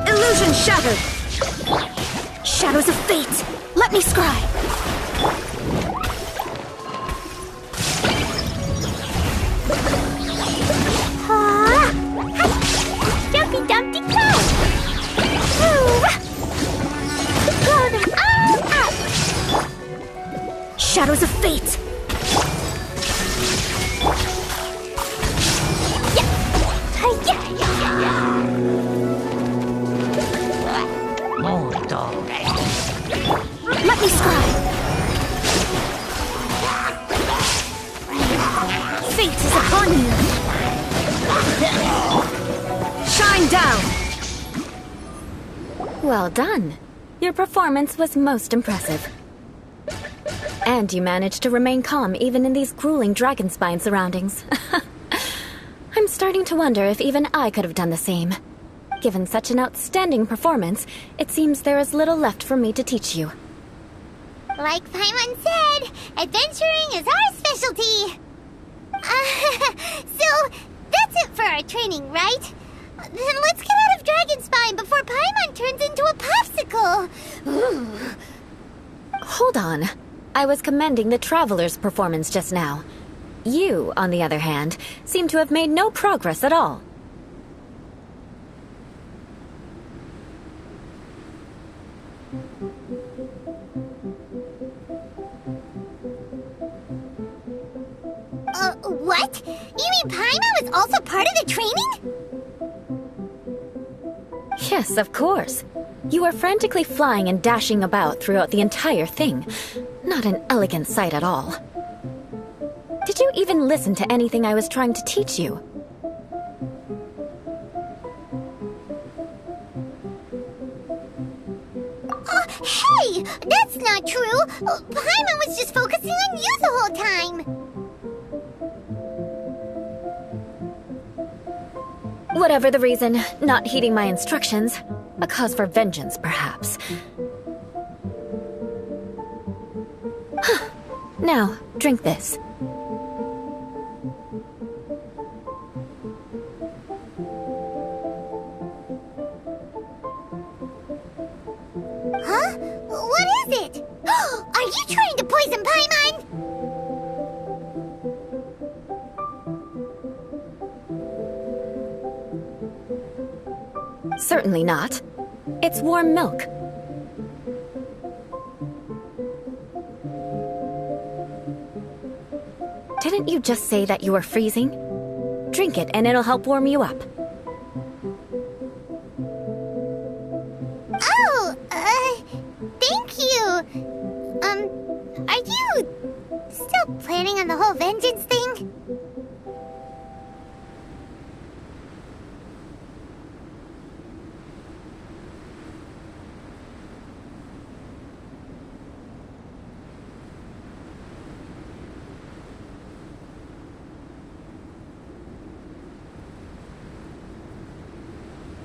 Illusion shattered! Shadows of fate! Let me scry! Dumpty Dumpty go! Blow them all up! Shadows of fate! Let me scry! Fate is upon you! Shine down! Well done. Your performance was most impressive. And you managed to remain calm even in these grueling dragonspine surroundings. I'm starting to wonder if even I could have done the same. Given such an outstanding performance, it seems there is little left for me to teach you. Like Paimon said, adventuring is our specialty. So, that's it for our training, right? Then let's get out of Dragonspine before Paimon turns into a popsicle. Hold on. I was commending the Traveler's performance just now. You, on the other hand, seem to have made no progress at all. What? You mean Paimon was also part of the training? Yes, of course. You were frantically flying and dashing about throughout the entire thing. Not an elegant sight at all. Did you even listen to anything I was trying to teach you? Hey! That's not true! Paimon was just focusing on you the whole time! Whatever the reason, not heeding my instructions. A cause for vengeance, perhaps. Now, drink this. Huh? What is it? Are you trying to poison Paimon? Certainly not. It's warm milk. Didn't you just say that you were freezing? Drink it and it'll help warm you up. Oh, thank you. Are you still planning on the whole vengeance thing?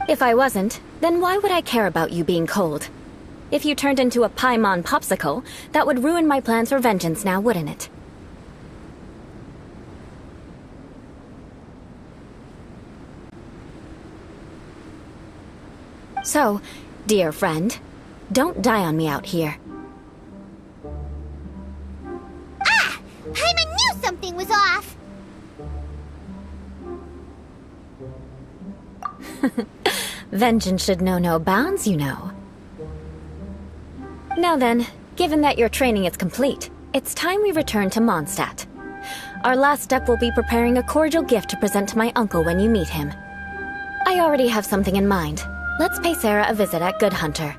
If I wasn't, then why would I care about you being cold? If you turned into a Paimon popsicle, that would ruin my plans for vengeance now, wouldn't it? So, dear friend, don't die on me out here. Ah! Paimon knew something was off! Vengeance should know no bounds, you know. Now then, given that your training is complete, it's time we return to Mondstadt. Our last step will be preparing a cordial gift to present to my uncle when you meet him. I already have something in mind. Let's pay Sarah a visit at Good Hunter.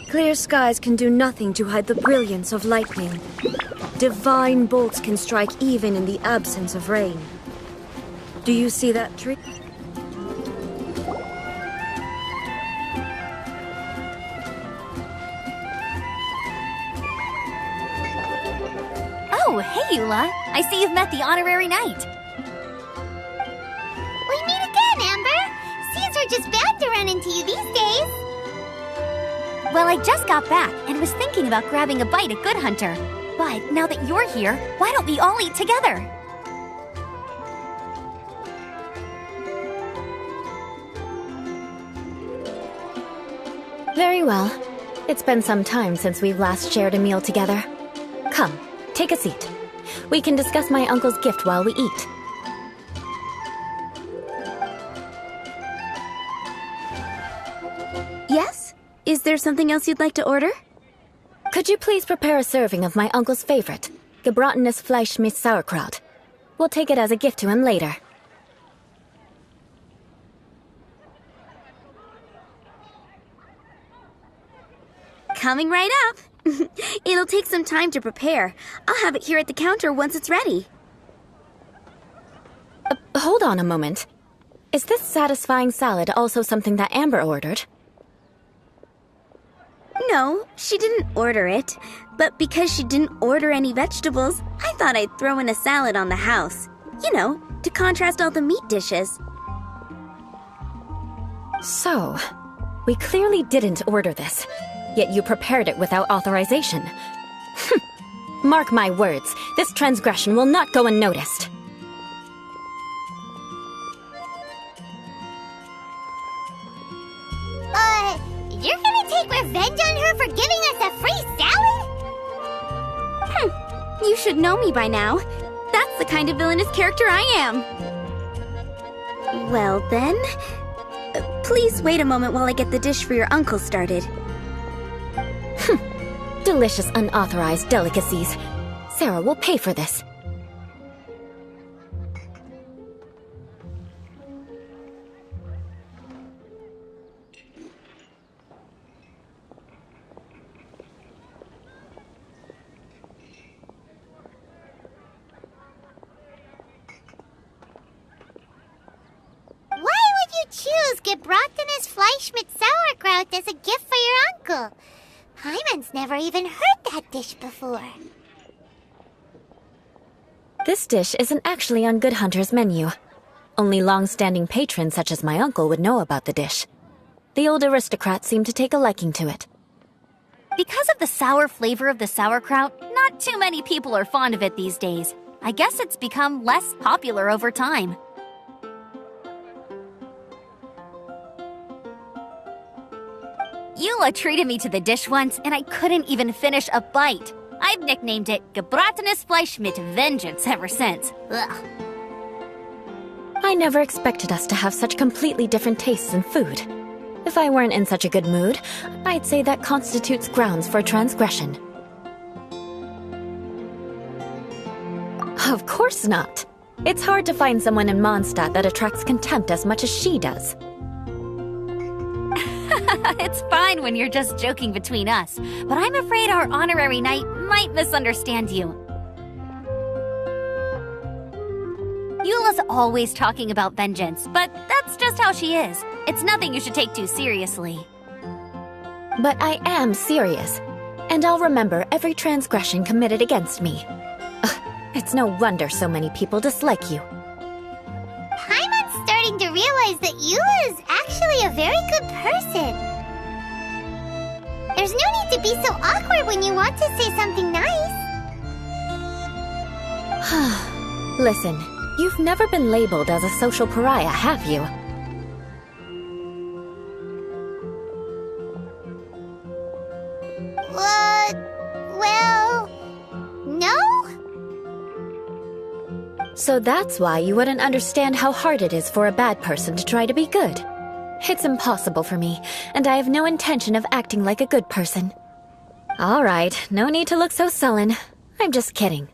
Clear skies can do nothing to hide the brilliance of lightning. Divine bolts can strike even in the absence of rain. Do you see that tree? Oh, hey, Eula. I see you've met the honorary knight. We meet again, Amber! Seems we're just bound to run into you these days. Well, I just got back and was thinking about grabbing a bite at Good Hunter. But now that you're here, why don't we all eat together? Very well. It's been some time since we've last shared a meal together. Come, take a seat. We can discuss my uncle's gift while we eat. Yes? Is there something else you'd like to order? Could you please prepare a serving of my uncle's favorite, gebratenes Fleisch mit Sauerkraut? We'll take it as a gift to him later. Coming right up. It'll take some time to prepare. I'll have it here at the counter once it's ready. Hold on a moment. Is this satisfying salad also something that Amber ordered? No, she didn't order it. But because she didn't order any vegetables, I thought I'd throw in a salad on the house. You know, to contrast all the meat dishes. So, we clearly didn't order this, yet you prepared it without authorization. Mark my words, this transgression will not go unnoticed. You're gonna take revenge You should know me by now. That's the kind of villainous character I am. Well then, please wait a moment while I get the dish for your uncle started. Delicious unauthorized delicacies. Sarah will pay for this. Choose gebratenes Fleisch mit Sauerkraut as a gift for your uncle. Hyman's never even heard that dish before. This dish isn't actually on Good Hunter's menu. Only long-standing patrons such as my uncle would know about the dish. The old aristocrats seem to take a liking to it. Because of the sour flavor of the sauerkraut, not too many people are fond of it these days. I guess it's become less popular over time. Eula treated me to the dish once, and I couldn't even finish a bite. I've nicknamed it gebratenes Fleisch mit Vengeance ever since. Ugh. I never expected us to have such completely different tastes in food. If I weren't in such a good mood, I'd say that constitutes grounds for transgression. Of course not. It's hard to find someone in Mondstadt that attracts contempt as much as she does. It's fine when you're just joking between us, but I'm afraid our honorary knight might misunderstand you. Eula's always talking about vengeance, but that's just how she is. It's nothing you should take too seriously. But I am serious, and I'll remember every transgression committed against me. Ugh, it's no wonder so many people dislike you. Paimon's starting to realize that Eula is actually a very good person. There's no need to be so awkward when you want to say something nice. Listen, you've never been labeled as a social pariah, have you? Well, no? So that's why you wouldn't understand how hard it is for a bad person to try to be good. It's impossible for me, and I have no intention of acting like a good person. All right, no need to look so sullen. I'm just kidding.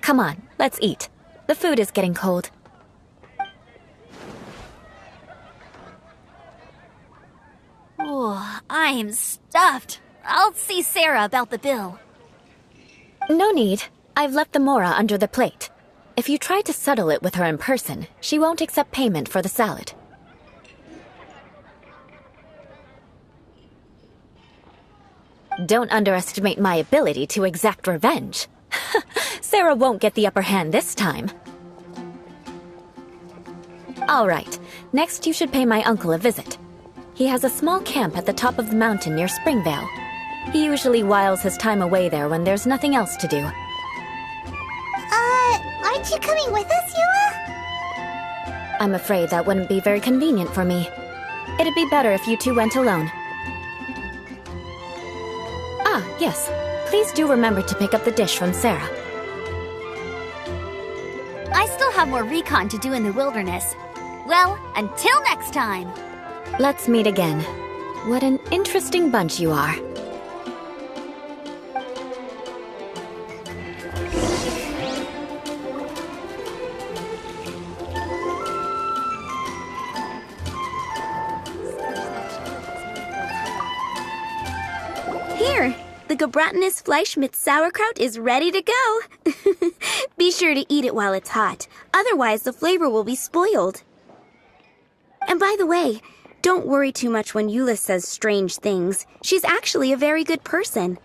Come on, let's eat. The food is getting cold. Oh, I am stuffed. I'll see Sarah about the bill. No need. I've left the mora under the plate. If you try to settle it with her in person, she won't accept payment for the salad. Don't underestimate my ability to exact revenge. Sarah won't get the upper hand this time. All right, next you should pay my uncle a visit. He has a small camp at the top of the mountain near Springvale. He usually whiles his time away there when there's nothing else to do. Aren't you coming with us, Eula? I'm afraid that wouldn't be very convenient for me. It'd be better if you two went alone. Ah, yes. Please do remember to pick up the dish from Sarah. I still have more recon to do in the wilderness. Well, until next time. Let's meet again. What an interesting bunch you are. Here, the gebratenes Fleisch mit Sauerkraut is ready to go. Be sure to eat it while it's hot, otherwise the flavor will be spoiled. And by the way, don't worry too much when Eula says strange things. She's actually a very good person.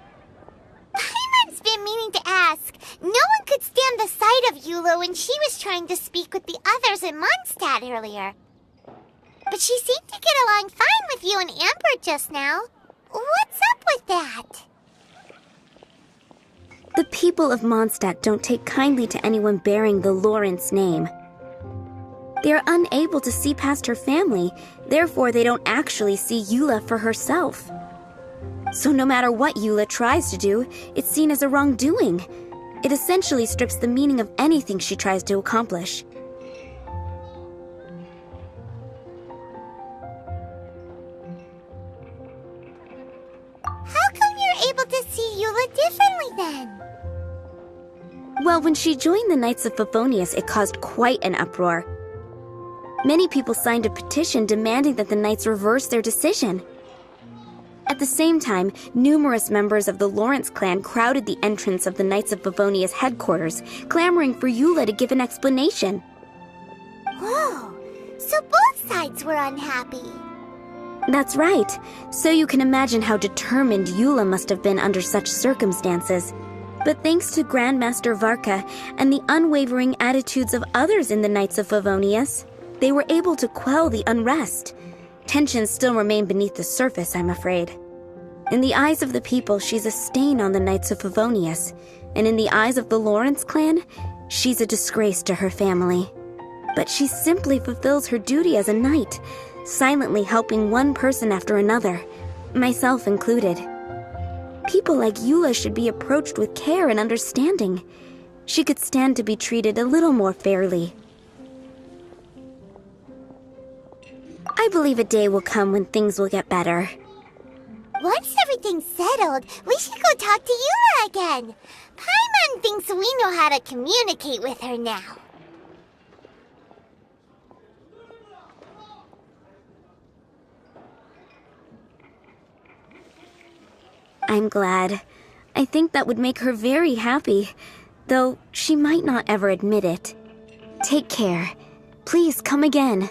Paimon's been meaning to ask. No one could stand the sight of Eula when she was trying to speak with the others in Mondstadt earlier. But she seemed to get along fine with you and Amber just now. What's up with that? The people of Mondstadt don't take kindly to anyone bearing the Lawrence name. They are unable to see past her family, therefore they don't actually see Eula for herself. So no matter what Eula tries to do, it's seen as a wrongdoing. It essentially strips the meaning of anything she tries to accomplish. How come you're able to see Eula differently then? Well, when she joined the Knights of Favonius, it caused quite an uproar. Many people signed a petition demanding that the Knights reverse their decision. At the same time, numerous members of the Lawrence clan crowded the entrance of the Knights of Favonius headquarters, clamoring for Eula to give an explanation. Whoa, so both sides were unhappy. That's right. So you can imagine how determined Eula must have been under such circumstances. But thanks to Grandmaster Varka and the unwavering attitudes of others in the Knights of Favonius, they were able to quell the unrest. Tensions still remain beneath the surface, I'm afraid. In the eyes of the people, she's a stain on the Knights of Favonius, and in the eyes of the Lawrence clan, she's a disgrace to her family. But she simply fulfills her duty as a knight, silently helping one person after another, myself included. People like Eula should be approached with care and understanding. She could stand to be treated a little more fairly. I believe a day will come when things will get better. Once everything's settled, we should go talk to Eula again. Paimon thinks we know how to communicate with her now. I'm glad. I think that would make her very happy, though she might not ever admit it. Take care. Please come again.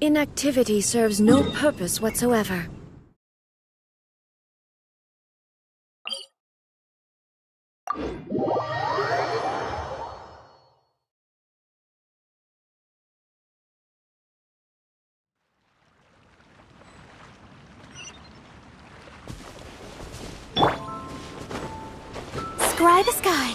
Inactivity serves no purpose whatsoever. Scry the sky.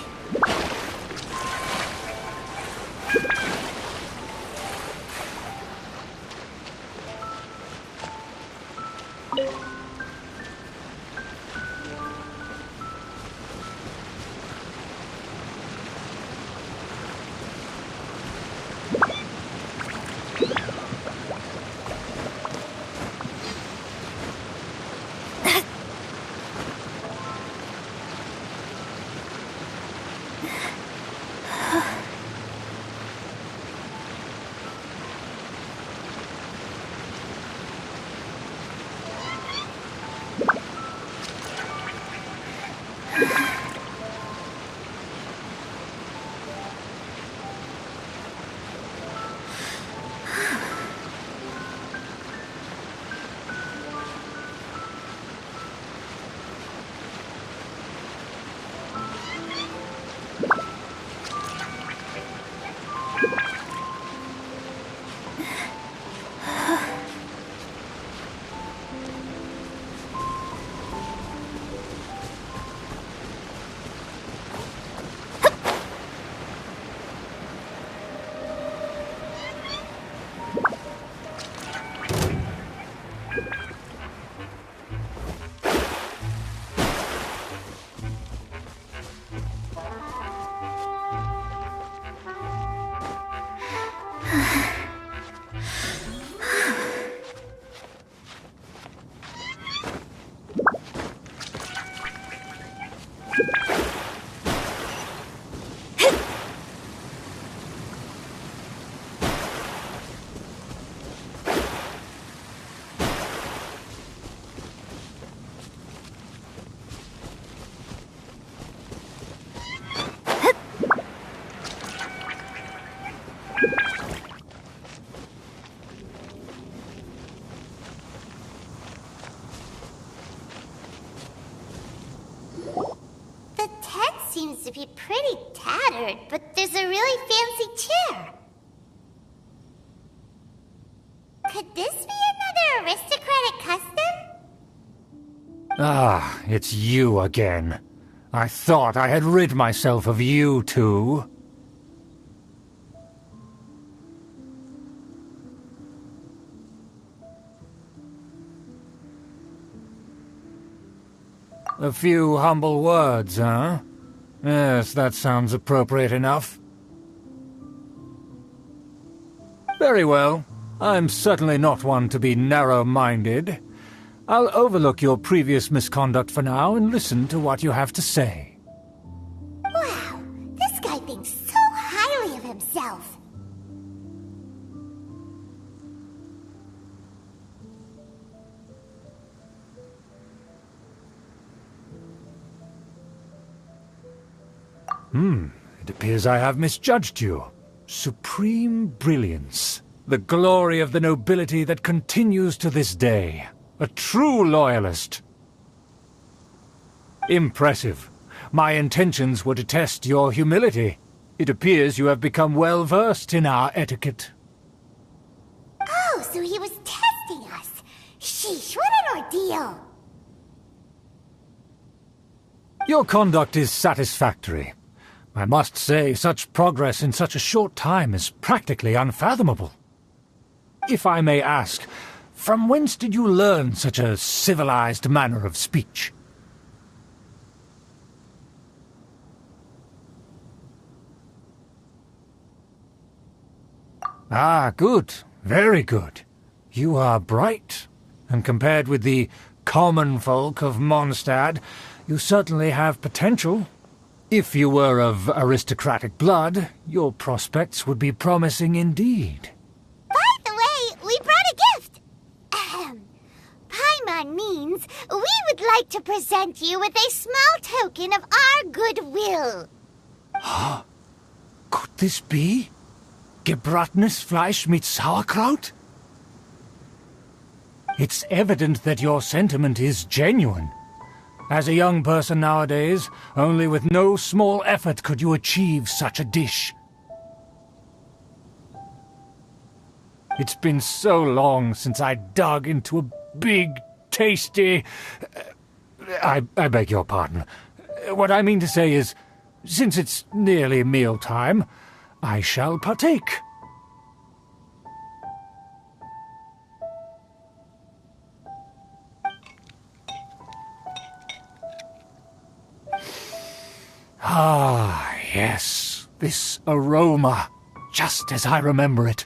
seems to be pretty tattered, but there's a really fancy chair. Could this be another aristocratic custom? Ah, it's you again. I thought I had rid myself of you two. A few humble words, huh? Yes, that sounds appropriate enough. Very well. I'm certainly not one to be narrow-minded. I'll overlook your previous misconduct for now and listen to what you have to say. Wow, this guy thinks so highly of himself. It appears I have misjudged you. Supreme brilliance. The glory of the nobility that continues to this day. A true loyalist. Impressive. My intentions were to test your humility. It appears you have become well versed in our etiquette. Oh, so he was testing us. Sheesh, what an ordeal. Your conduct is satisfactory. I must say, such progress in such a short time is practically unfathomable. If I may ask, from whence did you learn such a civilized manner of speech? Ah, good. Very good. You are bright, and compared with the common folk of Mondstadt, you certainly have potential. If you were of aristocratic blood, your prospects would be promising indeed. By the way, we brought a gift. Paimon means we would like to present you with a small token of our goodwill. Could this be? Gebratenes Fleisch mit Sauerkraut? It's evident that your sentiment is genuine. As a young person nowadays, only with no small effort could you achieve such a dish. It's been so long since I dug into a big, tasty... I beg your pardon. What I mean to say is, since it's nearly mealtime, I shall partake. Ah, yes, this aroma, just as I remember it,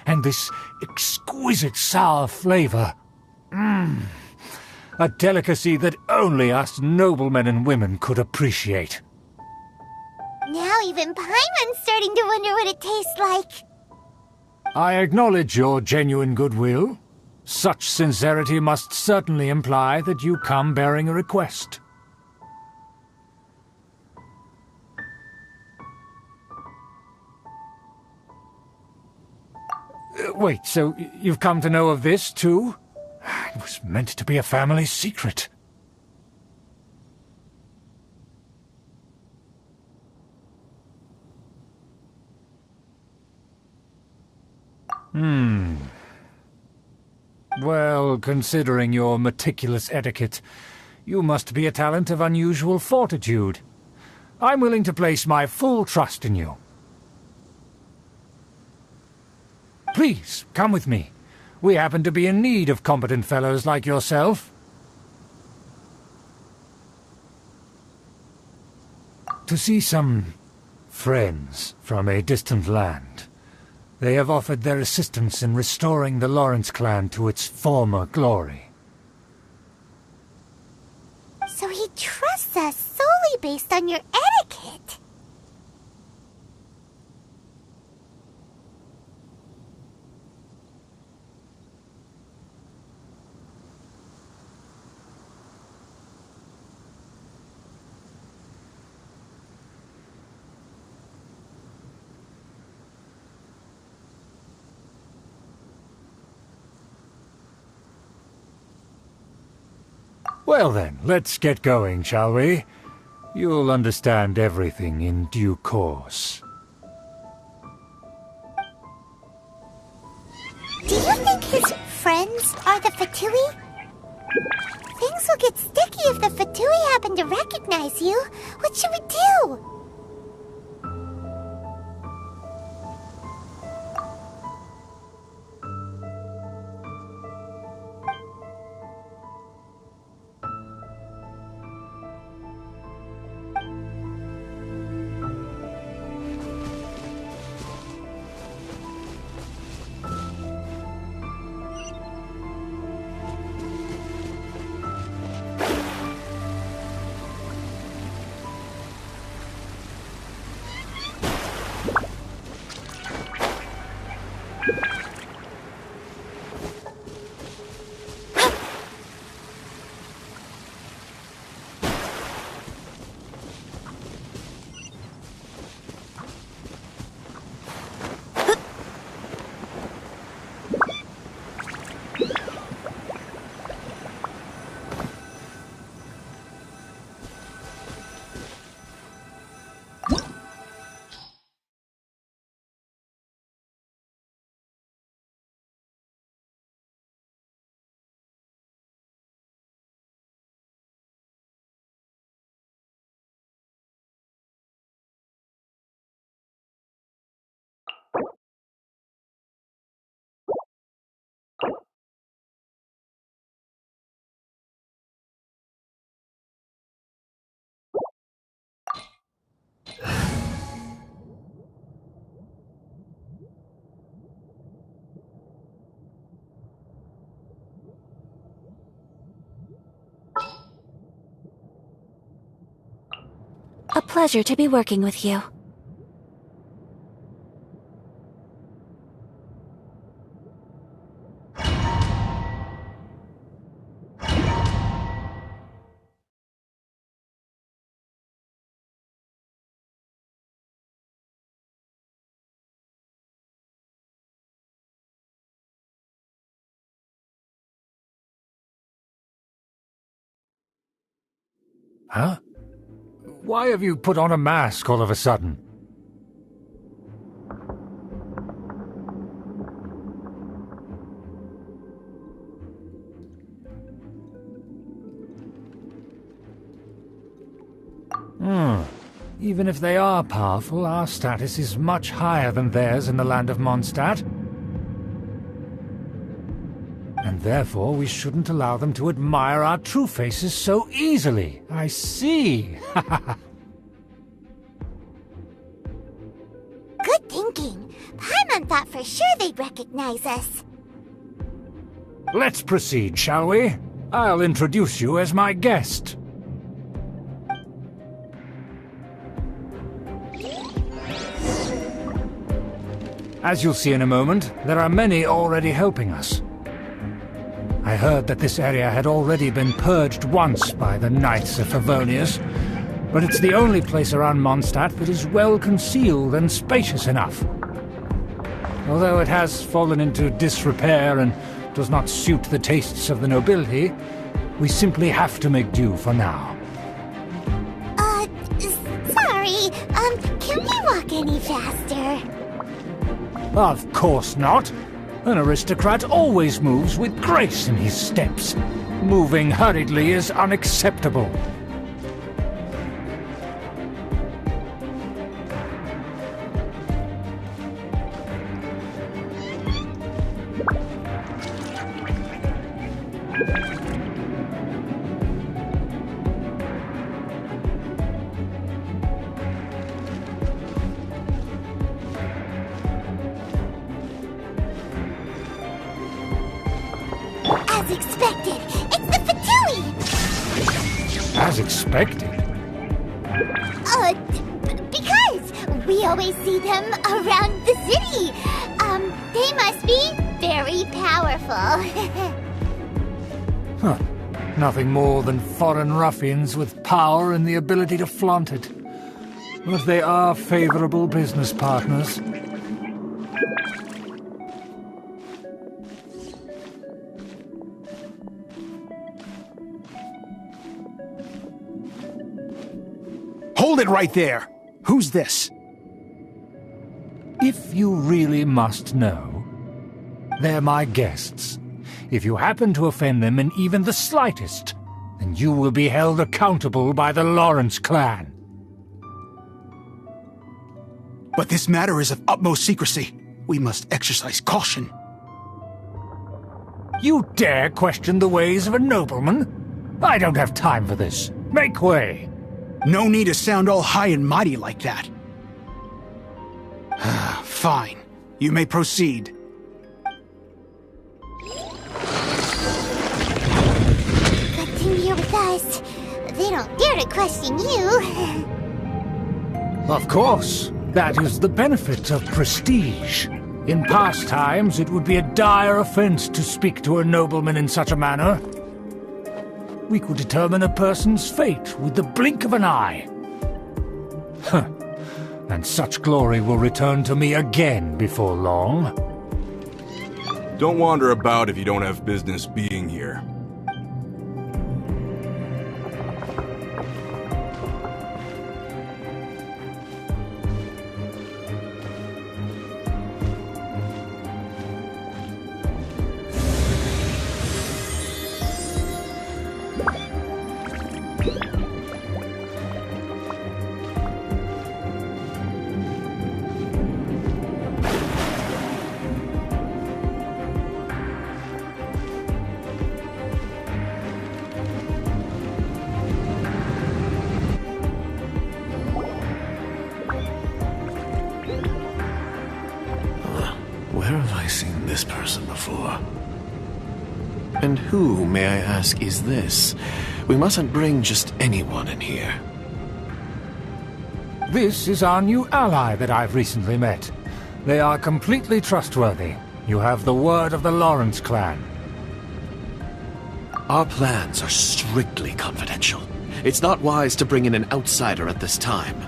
and this exquisite sour flavor. A delicacy that only us noblemen and women could appreciate. Now even Paimon's starting to wonder what it tastes like. I acknowledge your genuine goodwill. Such sincerity must certainly imply that you come bearing a request. Wait, so you've come to know of this, too? It was meant to be a family secret. Well, considering your meticulous etiquette, you must be a talent of unusual fortitude. I'm willing to place my full trust in you. Please, come with me. We happen to be in need of competent fellows like yourself. To see some friends from a distant land. They have offered their assistance in restoring the Lawrence clan to its former glory. So he trusts us solely based on your etiquette. Well then, let's get going, shall we? You'll understand everything in due course. Do you think his friends are the Fatui? Things will get sticky if the Fatui happen to recognize you. What should we do? A pleasure to be working with you. Huh? Why have you put on a mask all of a sudden? Even if they are powerful, our status is much higher than theirs in the land of Mondstadt. And therefore we shouldn't allow them to admire our true faces so easily. I see. Good thinking. Paimon thought for sure they'd recognize us. Let's proceed, shall we? I'll introduce you as my guest. As you'll see in a moment, there are many already helping us. I heard that this area had already been purged once by the Knights of Favonius, but it's the only place around Mondstadt that is well concealed and spacious enough. Although it has fallen into disrepair and does not suit the tastes of the nobility, we simply have to make do for now. Sorry, can we walk any faster? Of course not. An aristocrat always moves with grace in his steps. Moving hurriedly is unacceptable. As expected, it's the Fatui! As expected? Because we always see them around the city. They must be very powerful. Huh. Nothing more than foreign ruffians with power and the ability to flaunt it. But they are favorable business partners. Hold it right there! Who's this? If you really must know, they're my guests. If you happen to offend them in even the slightest, then you will be held accountable by the Lawrence clan. But this matter is of utmost secrecy. We must exercise caution. You dare question the ways of a nobleman? I don't have time for this. Make way. No need to sound all high and mighty like that. Fine. You may proceed. Good thing you're with us. They don't dare to question you. Of course. That is the benefit of prestige. In past times, it would be a dire offense to speak to a nobleman in such a manner. We could determine a person's fate with the blink of an eye. Huh. And such glory will return to me again before long. Don't wander about if you don't have business being here. Where have I seen this person before? And who, may I ask, is this? We mustn't bring just anyone in here. This is our new ally that I've recently met. They are completely trustworthy. You have the word of the Lawrence clan. Our plans are strictly confidential. It's not wise to bring in an outsider at this time.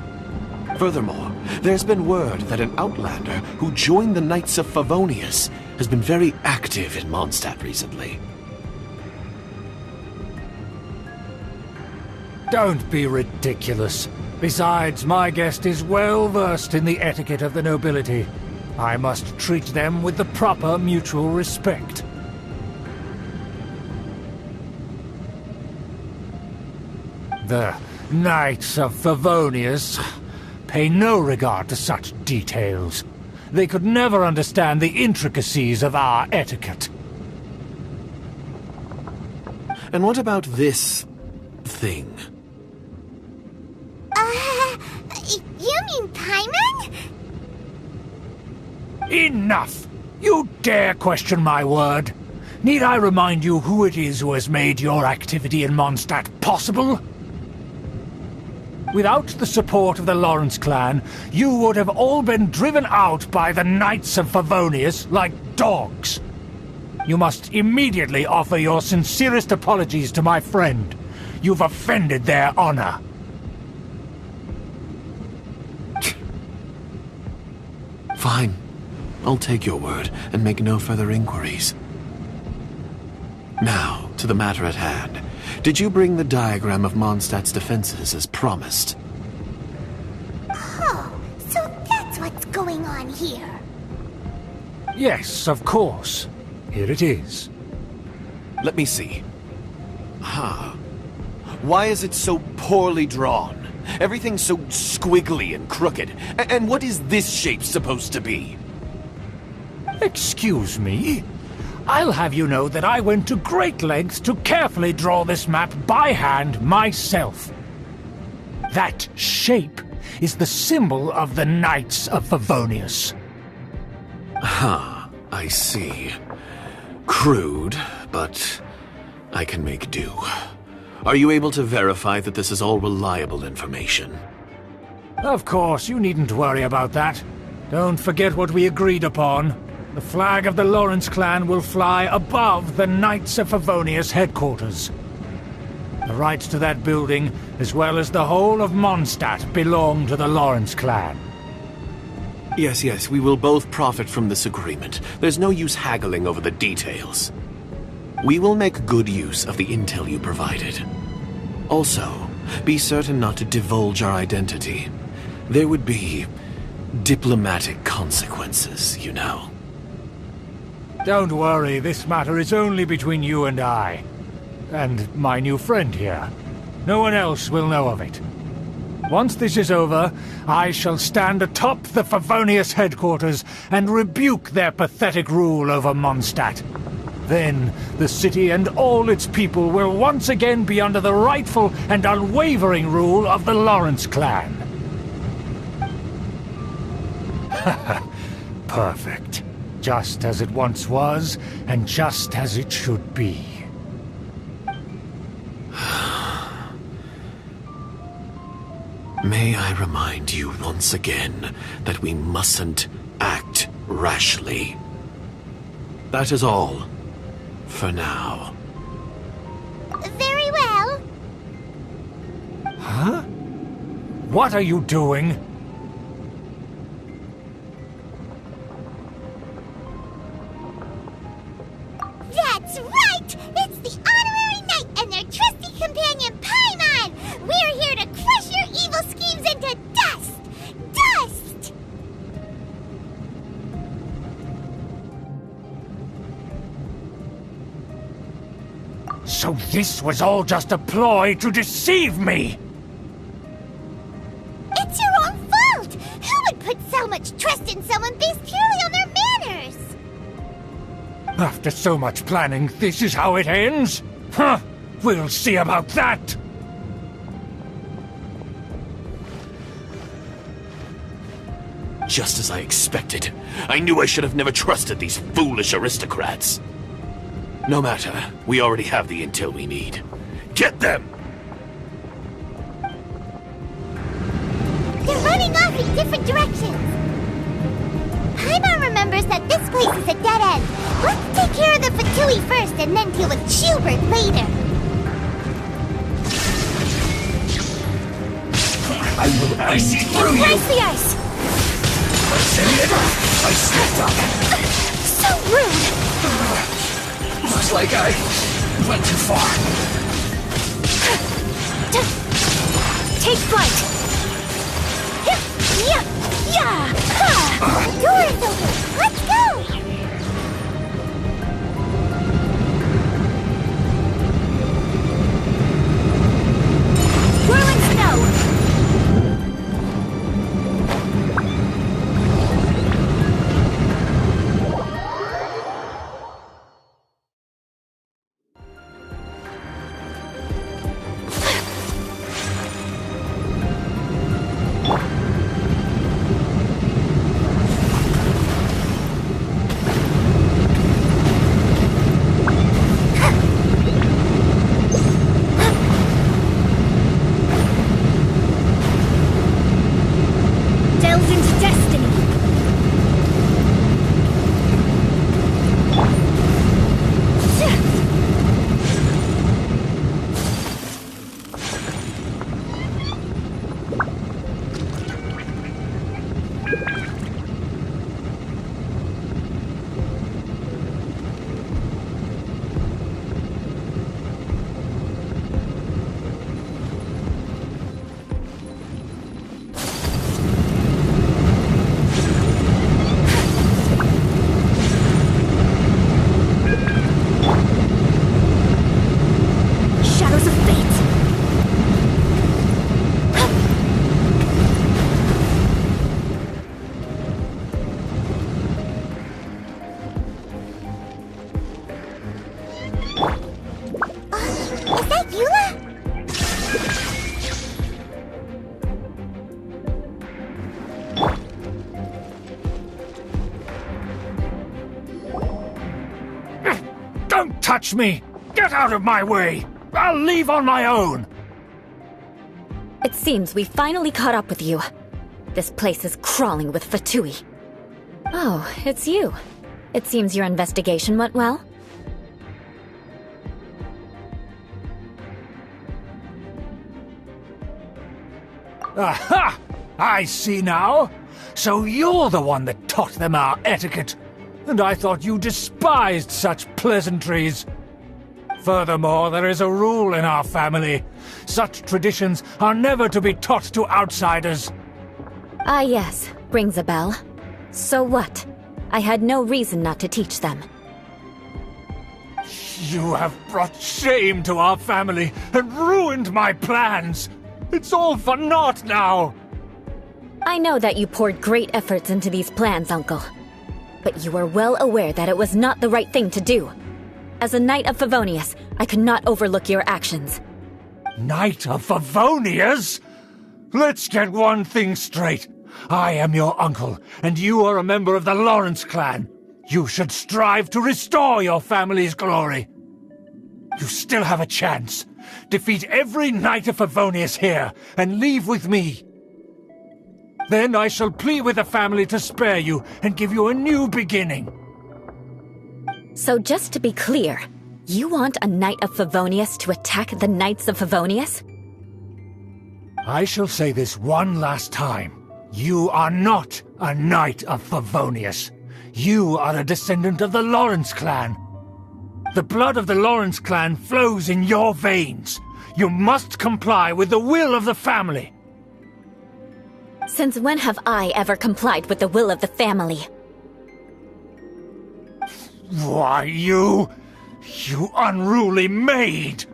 Furthermore, there's been word that an outlander who joined the Knights of Favonius has been very active in Mondstadt recently. Don't be ridiculous. Besides, my guest is well versed in the etiquette of the nobility. I must treat them with the proper mutual respect. The Knights of Favonius pay no regard to such details. They could never understand the intricacies of our etiquette. And what about this thing? You mean Paimon? Enough! You dare question my word? Need I remind you who it is who has made your activity in Mondstadt possible? Without the support of the Lawrence clan, you would have all been driven out by the Knights of Favonius like dogs. You must immediately offer your sincerest apologies to my friend. You've offended their honor. Fine. I'll take your word and make no further inquiries. Now, to the matter at hand. Did you bring the diagram of Mondstadt's defenses as promised? Oh, so that's what's going on here. Yes, of course. Here it is. Let me see. Why is it so poorly drawn? Everything's so squiggly and crooked. And what is this shape supposed to be? Excuse me? I'll have you know that I went to great lengths to carefully draw this map by hand myself. That shape is the symbol of the Knights of Favonius. I see. Crude, but I can make do. Are you able to verify that this is all reliable information? Of course, you needn't worry about that. Don't forget what we agreed upon. The flag of the Lawrence clan will fly above the Knights of Favonius headquarters. The rights to that building, as well as the whole of Mondstadt, belong to the Lawrence clan. Yes, we will both profit from this agreement. There's no use haggling over the details. We will make good use of the intel you provided. Also, be certain not to divulge our identity. There would be diplomatic consequences, you know. Don't worry, this matter is only between you and I. And my new friend here. No one else will know of it. Once this is over, I shall stand atop the Favonius headquarters and rebuke their pathetic rule over Mondstadt. Then, the city and all its people will once again be under the rightful and unwavering rule of the Lawrence clan. Perfect. Just as it once was, and just as it should be. May I remind you once again that we mustn't act rashly. That is all, for now. Very well. Huh? What are you doing? That's right! It's the Honorary Knight and their trusty companion, Paimon! We're here to crush your evil schemes into dust! Dust! So this was all just a ploy to deceive me! It's your own fault! Who would put so much trust in someone based purely on their manners? After so much planning, this is how it ends? Huh! We'll see about that! Just as I expected. I knew I should have never trusted these foolish aristocrats. No matter, we already have the intel we need. Get them! They're running off in different directions. Paimon remembers that this place is a dead end. Let's take care of the Fatui first and then deal with Schubert later. I will ice it through you! Embrace the ice! I slipped up! So rude! Looks like I went too far. Take flight! Door is open! Let's go! Whirling snow! Don't touch me! Get out of my way! I'll leave on my own! It seems we finally caught up with you. This place is crawling with Fatui. Oh, it's you. It seems your investigation went well. Aha! I see now! So you're the one that taught them our etiquette, and I thought you despised such pleasantries. Furthermore, there is a rule in our family. Such traditions are never to be taught to outsiders. Ah yes, rings a bell. So what? I had no reason not to teach them. You have brought shame to our family and ruined my plans. It's all for naught now. I know that you poured great efforts into these plans, Uncle. But you were well aware that it was not the right thing to do. As a Knight of Favonius, I could not overlook your actions. Knight of Favonius? Let's get one thing straight. I am your uncle, and you are a member of the Lawrence clan. You should strive to restore your family's glory. You still have a chance. Defeat every Knight of Favonius here, and leave with me. Then I shall plead with the family to spare you and give you a new beginning. So just to be clear, you want a Knight of Favonius to attack the Knights of Favonius? I shall say this one last time. You are not a Knight of Favonius. You are a descendant of the Lawrence clan. The blood of the Lawrence clan flows in your veins. You must comply with the will of the family. Since when have I ever complied with the will of the family? Why, you unruly maid!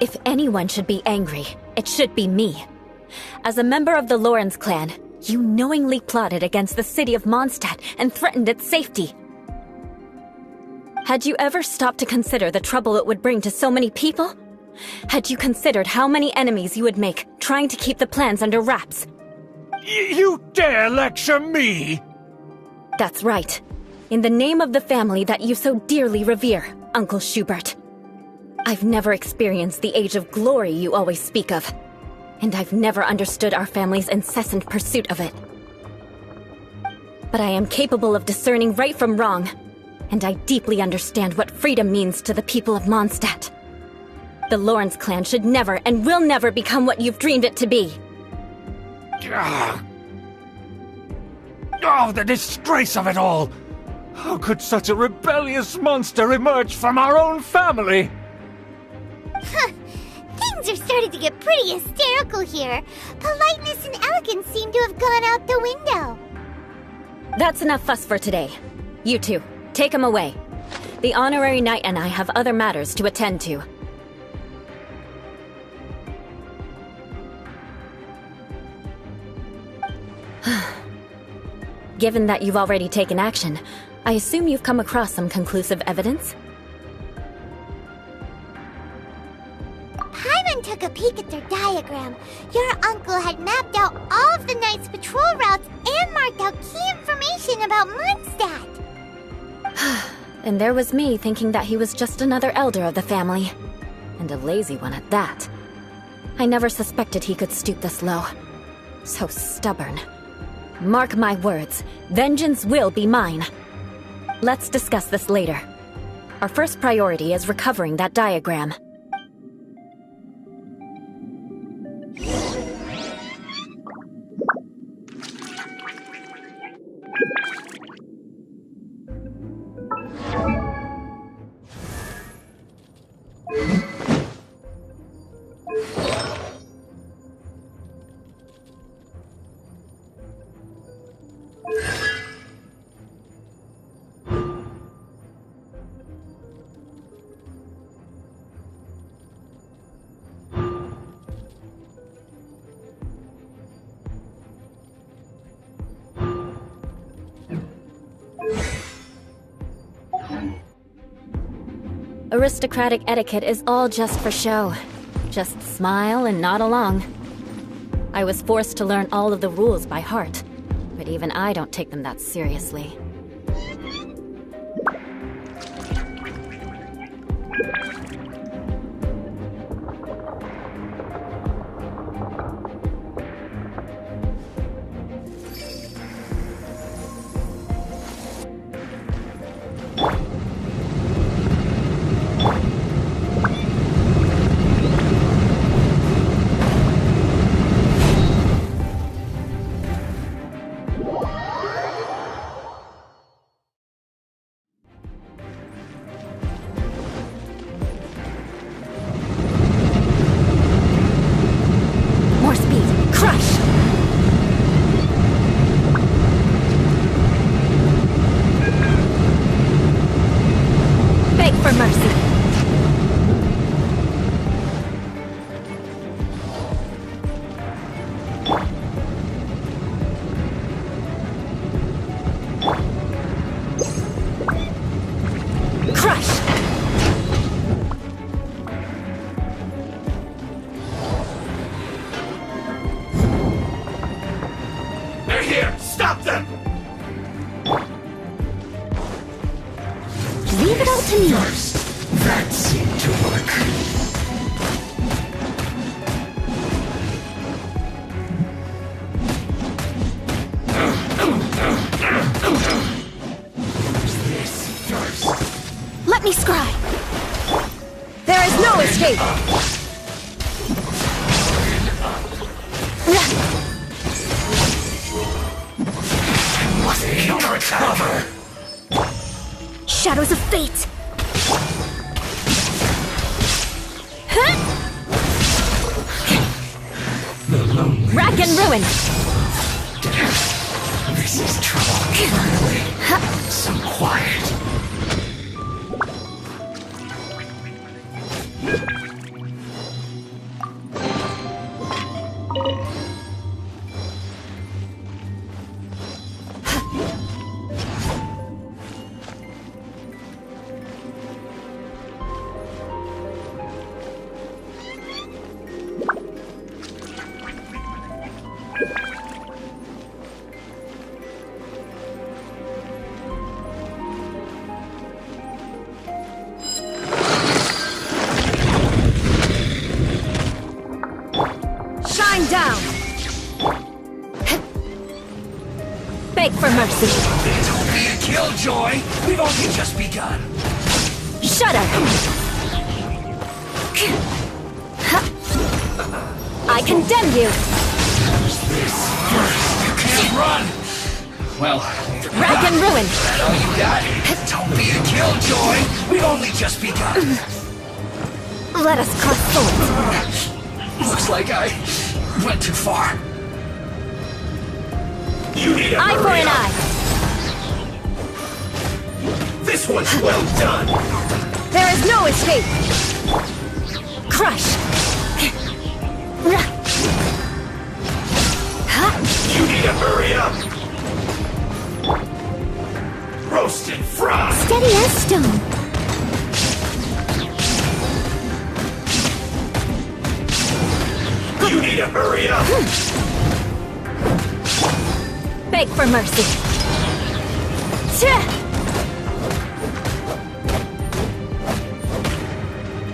If anyone should be angry, it should be me. As a member of the Lawrence clan, you knowingly plotted against the city of Mondstadt and threatened its safety. Had you ever stopped to consider the trouble it would bring to so many people? Had you considered how many enemies you would make trying to keep the plans under wraps? You dare lecture me? That's right. In the name of the family that you so dearly revere, Uncle Schubert. I've never experienced the age of glory you always speak of. And I've never understood our family's incessant pursuit of it. But I am capable of discerning right from wrong, and I deeply understand what freedom means to the people of Mondstadt. The Lawrence clan should never and will never become what you've dreamed it to be. Oh, the disgrace of it all! How could such a rebellious monster emerge from our own family? Things are starting to get pretty hysterical here. Politeness and elegance seem to have gone out the window. That's enough fuss for today. You two, take him away. The honorary knight and I have other matters to attend to. Given that you've already taken action, I assume you've come across some conclusive evidence? Paimon took a peek at their diagram. Your uncle had mapped out all of the Knight's patrol routes and marked out key information about Mondstadt. And there was me thinking that he was just another elder of the family. And a lazy one at that. I never suspected he could stoop this low. So stubborn. Mark my words, vengeance will be mine. Let's discuss this later. Our first priority is recovering that diagram. Aristocratic etiquette is all just for show. Just smile and nod along. I was forced to learn all of the rules by heart, but even I don't take them that seriously. Scry! There is no escape! Cover! Shadows of fate! Rack and ruin! This is trouble. Finally, some quiet. Down! Beg for mercy. Don't be a killjoy. We've only just begun. Shudder! I condemn you! You can't run. Well, Rack and ruin! that all you got? Don't be a killjoy. We've only just begun. Let us cross swords. Looks like I went too far. You need a Eye for an eye. This one's well done. There is no escape! Crush! You need to hurry up. Roast and fry. Steady as stone. You need to hurry up. Beg for mercy.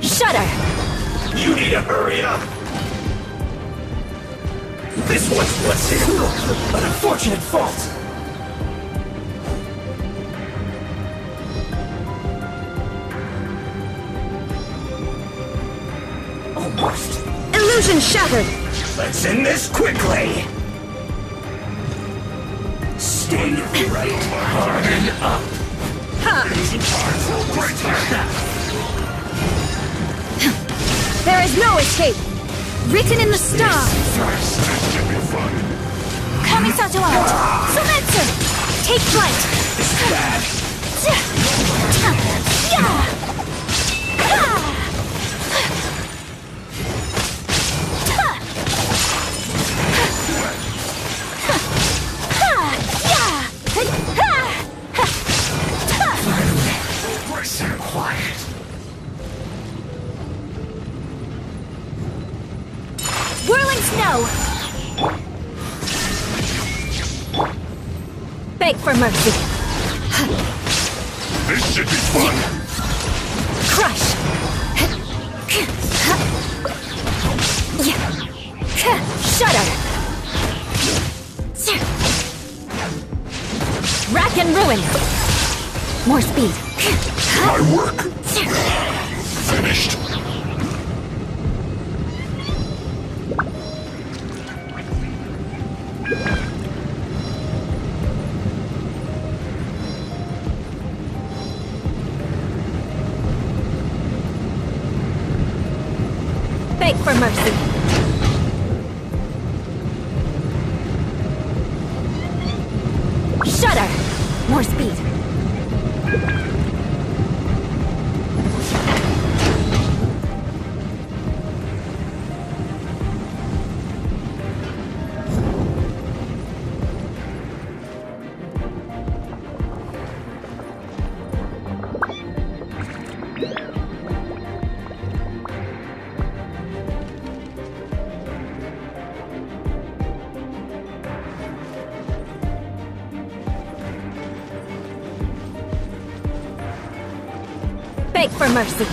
Shudder! You need to hurry up. This one's what's in. An unfortunate fault. Almost. Illusion shattered! Let's end this quickly. Stay right. Harden up. There is no escape! Written in the stars. Kamisato out. Sumetsu. Take flight. This is bad. We're so quiet. Whirling snow. Beg for mercy. This should be fun. Crush! Shudder! Rack and ruin! More speed. My work. Finished. Beg for mercy. Shudder! More speed. Beg for mercy.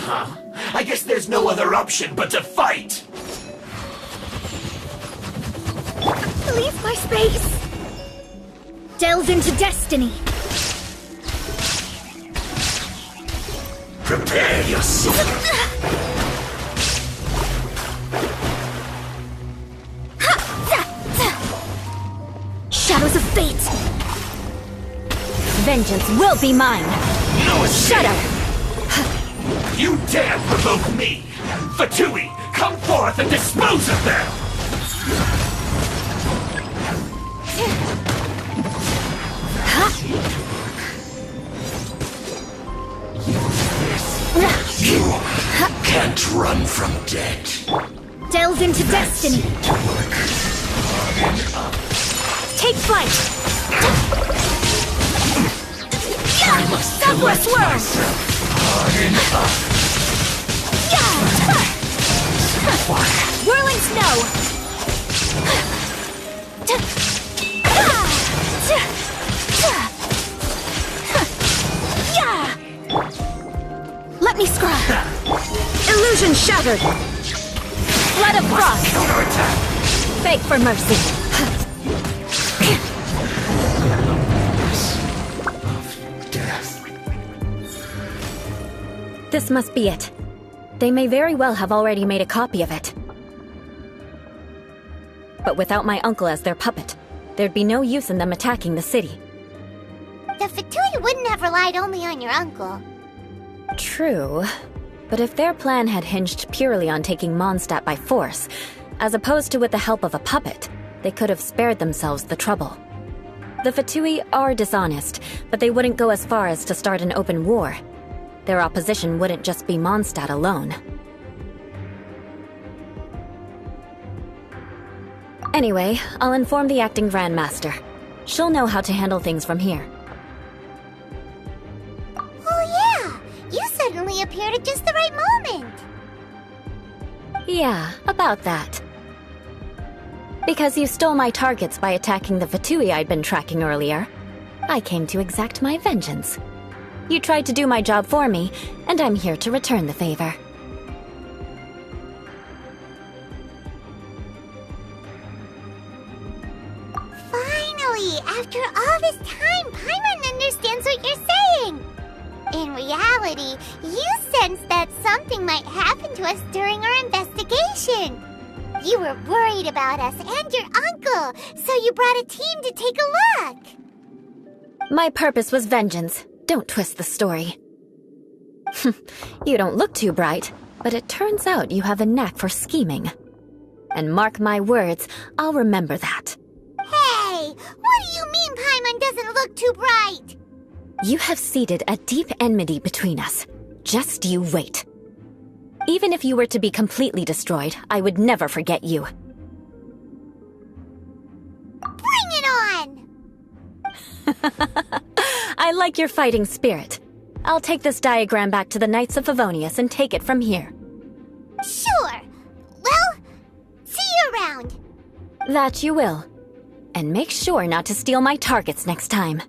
huh? I guess there's no other option but to fight! Leave my space! Delve into destiny! Prepare yourself! Shadows of fate! Vengeance will be mine! No escape! Shut up! You dare provoke me! Fatui, come forth and dispose of them! You can't run from death. Delve into destiny! Take flight! Sunless Worm! Whirling Snow! Let me scry! Illusion shattered! Flood of frost! Beg for mercy! This must be it. They may very well have already made a copy of it. But without my uncle as their puppet, there'd be no use in them attacking the city. The Fatui wouldn't have relied only on your uncle. True. But if their plan had hinged purely on taking Mondstadt by force, as opposed to with the help of a puppet, they could have spared themselves the trouble. The Fatui are dishonest, but they wouldn't go as far as to start an open war. Their opposition wouldn't just be Mondstadt alone. Anyway, I'll inform the acting Grandmaster. She'll know how to handle things from here. Oh yeah! You suddenly appeared at just the right moment! Yeah, about that. Because you stole my targets by attacking the Fatui I'd been tracking earlier, I came to exact my vengeance. You tried to do my job for me, and I'm here to return the favor. Finally! After all this time, Paimon understands what you're saying! In reality, you sensed that something might happen to us during our investigation. You were worried about us and your uncle, so you brought a team to take a look. My purpose was vengeance. Don't twist the story. You don't look too bright, but it turns out you have a knack for scheming. And mark my words, I'll remember that. Hey! What do you mean Paimon doesn't look too bright? You have seeded a deep enmity between us. Just you wait. Even if you were to be completely destroyed, I would never forget you. Bring it on! I like your fighting spirit. I'll take this diagram back to the Knights of Favonius and take it from here. Sure. Well, see you around. That you will. And make sure not to steal my targets next time.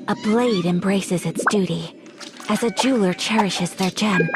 A blade embraces its duty, as a jeweler cherishes their gem.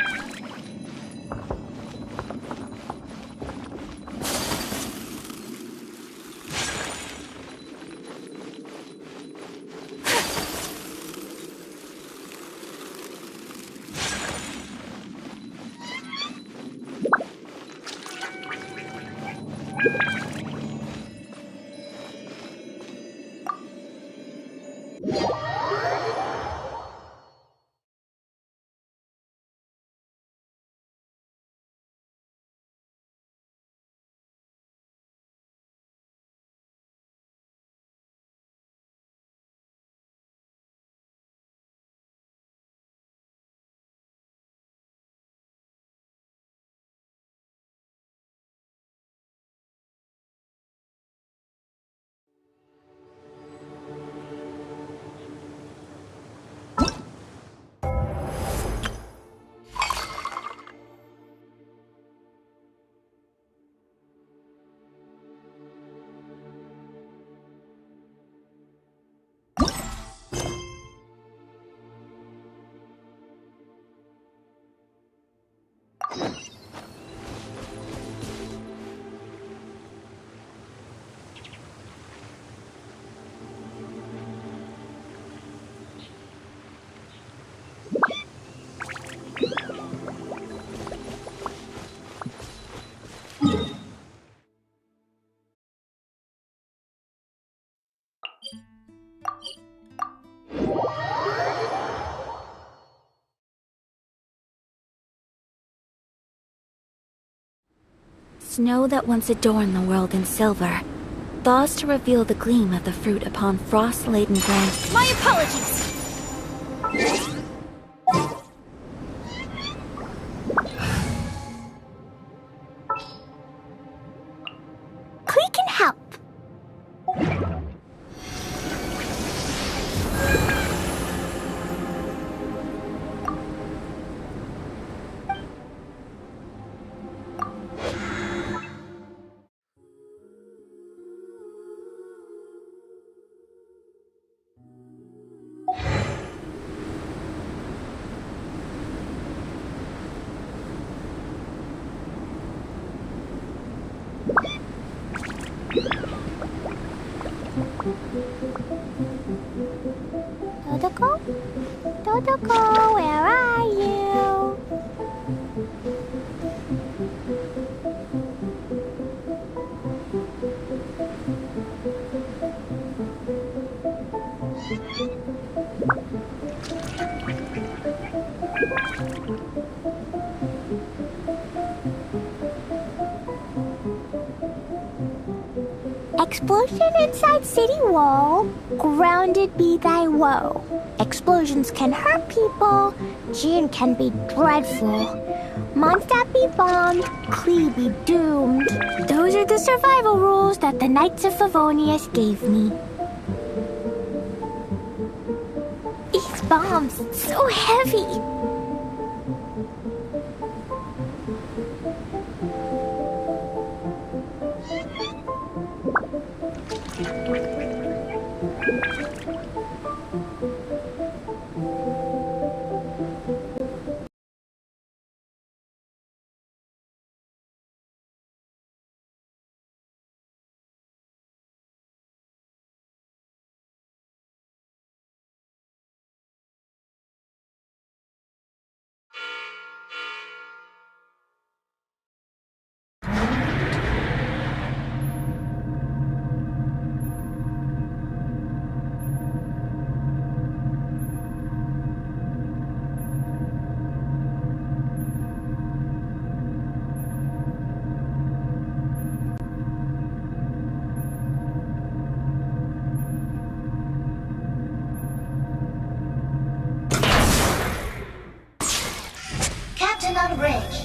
Snow that once adorned the world in silver, thaws to reveal the gleam of the fruit upon frost-laden branches. My apologies! Klee can help. Dodoko? Dodoko, where are you? Explosion inside city wall, grounded be thy woe. Explosions can hurt people, Jin can be dreadful. Mondstadt be bombed, Klee be doomed. Those are the survival rules that the Knights of Favonius gave me. These bombs, so heavy. Captain on bridge.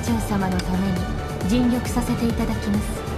長様のために尽力させていただきます。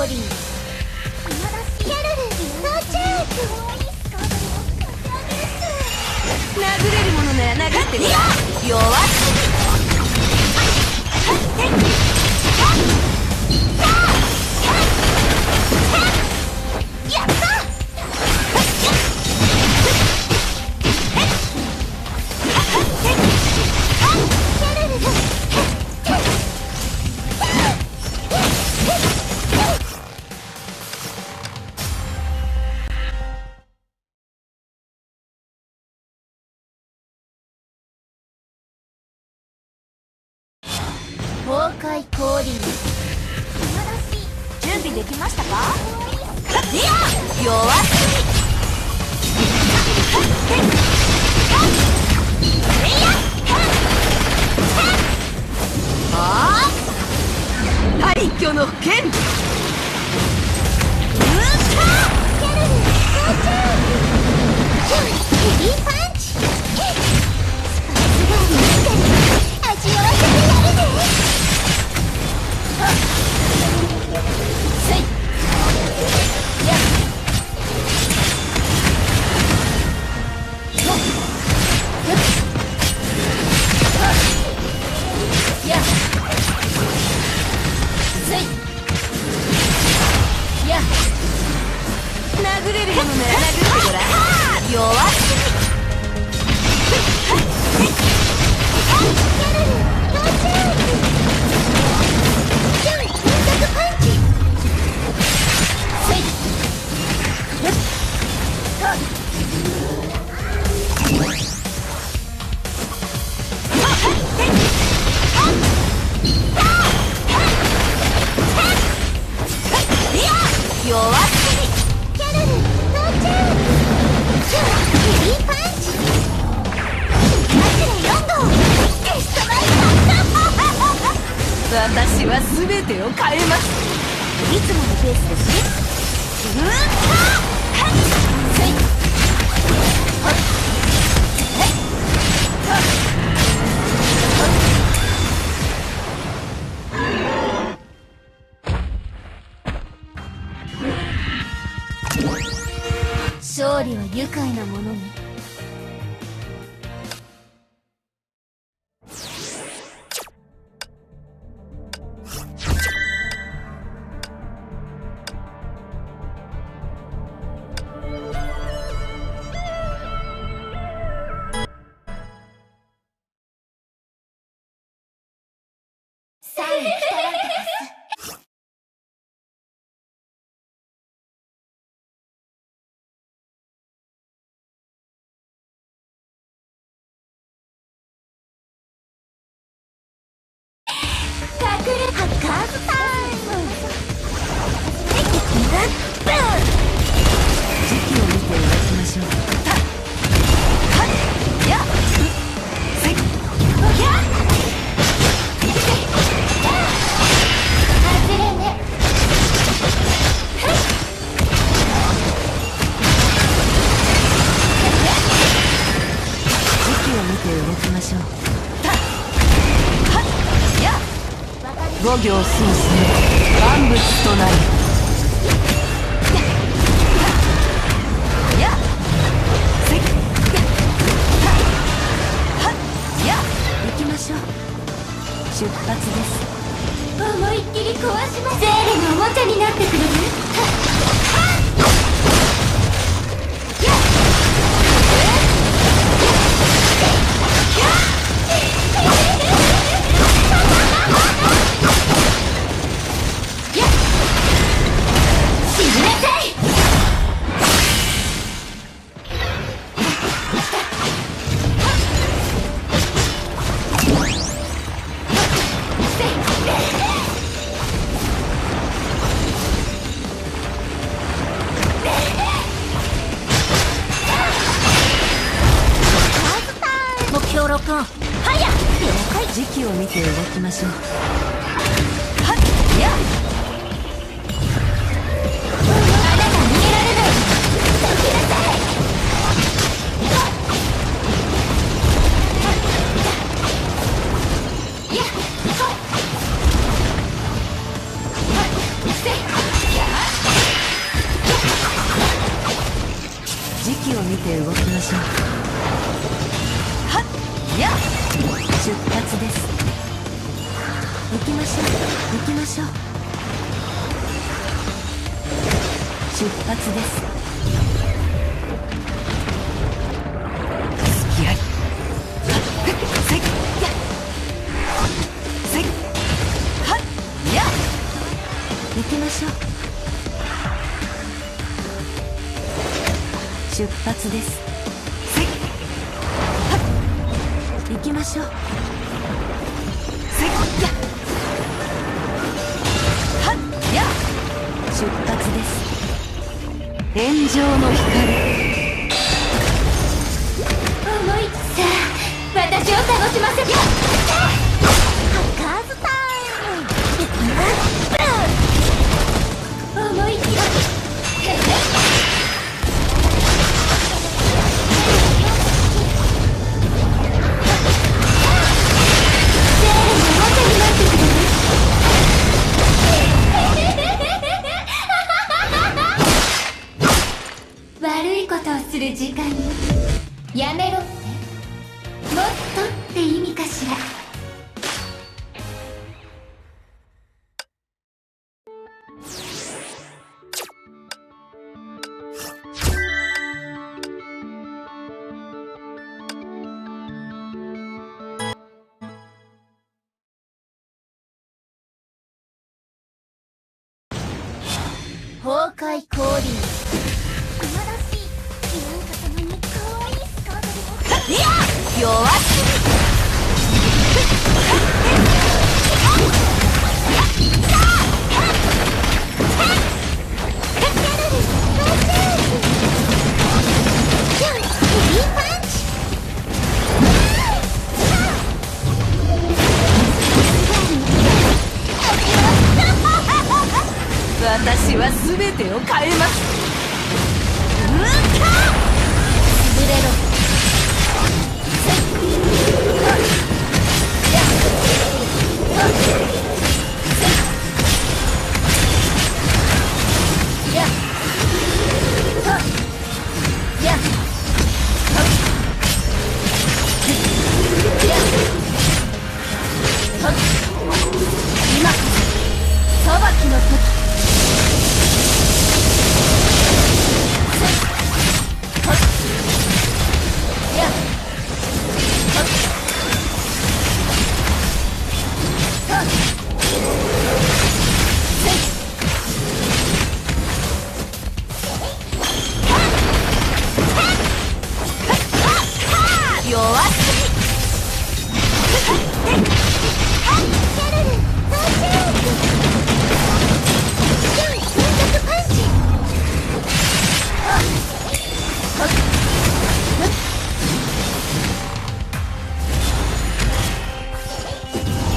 リン。キャロル、到着。殴れるものなら殴ってみろ。弱すぎ。やった。崩壊降臨。準備できましたか？いや、弱すぎ。ああ、廃墟の剣。ヘビーパンチ。スパイスがみんなに味わわせてやるね。せいややせいや殴れるものなら殴ってごらん。弱すぎ。弱すぎ。キャロル、到着。ヘビーパンチ。枕4号。テストライ私は全てを変えます。いつものペースですね。勝利は愉快なものに。五行水星万物となり。やせっはっや行きましょう。出発です。思いっきり壊します。ゼーレのおもちゃになってくれる？時期を見て動きましょう。はっやあなた逃げられない。どきなさい。やっほっせやましょう。はっや出発です。行きましょう行きましょう。出発です。付き合いせっやせっはっや行きましょう。出発です。せっはっ行きましょう。せっやはっや出発です。炎上の光。思いさあ私を楽しませて。カーズタ思い切り悪いことをする時間よ。やめろってもっとって意味かしら。崩壊降臨。今だしなんかたまに可愛いスカートでも。いや弱すぎ。私は全てを変えます。潰れろ。今裁きの時。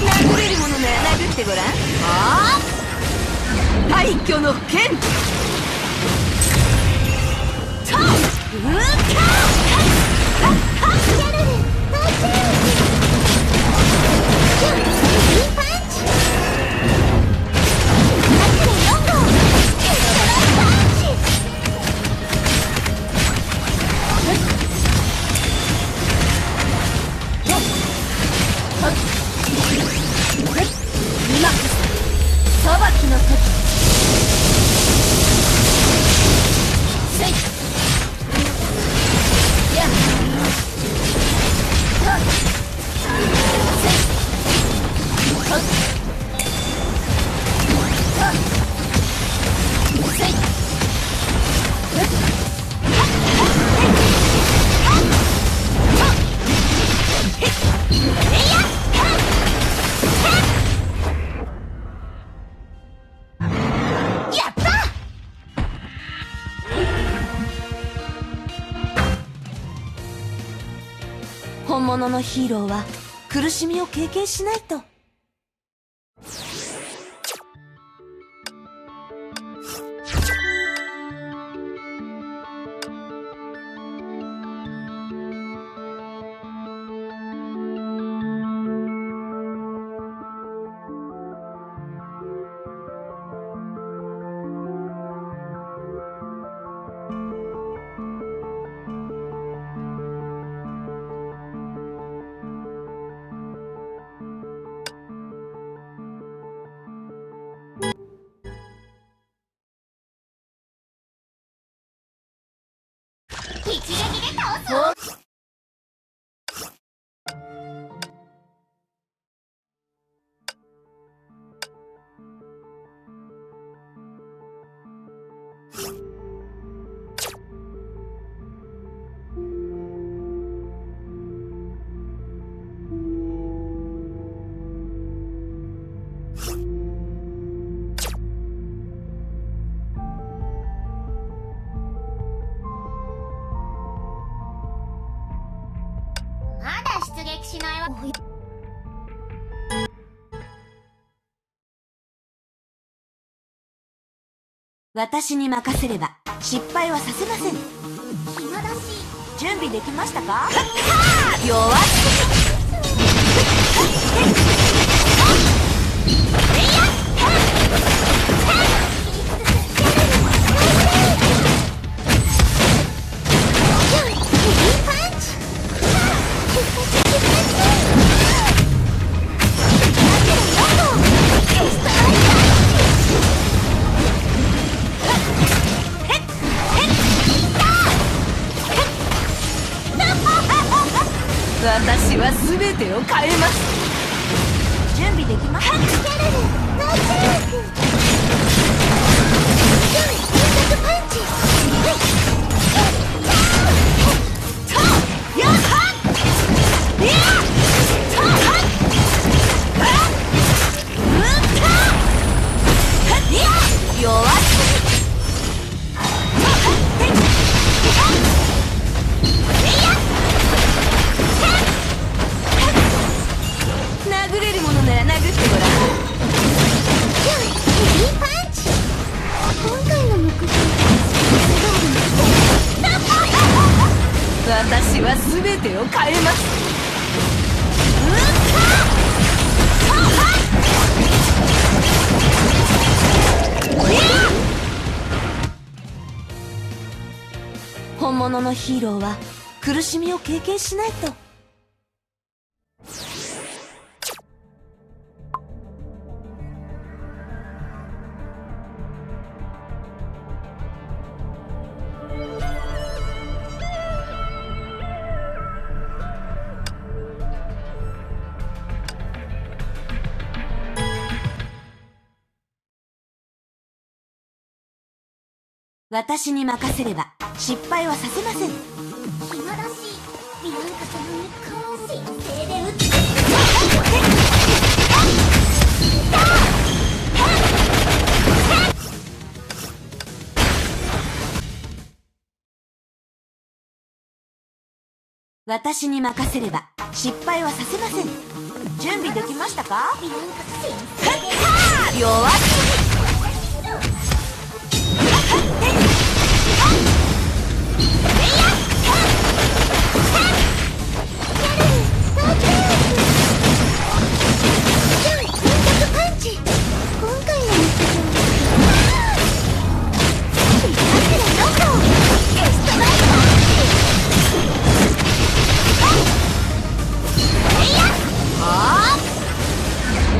殴れるものなら殴ってごらん。大挙の剣。と裁きの時。せいや本物のヒーローは苦しみを経験しないと。しないわ。私に任せれば失敗はさせません。暇だし。準備できましたか？弱すぎ。私は全てを変えます。準備できますか？殴れるものなら殴ってごらん。私は全てを変えます。本物のヒーローは苦しみを経験しないと。私に任せれば失敗はさせません。暇だし、ビアンカ様に顔を神聖で打つ。私に任せれば失敗はさせません。準備できましたか？ビアンカ神聖で弱すぎ。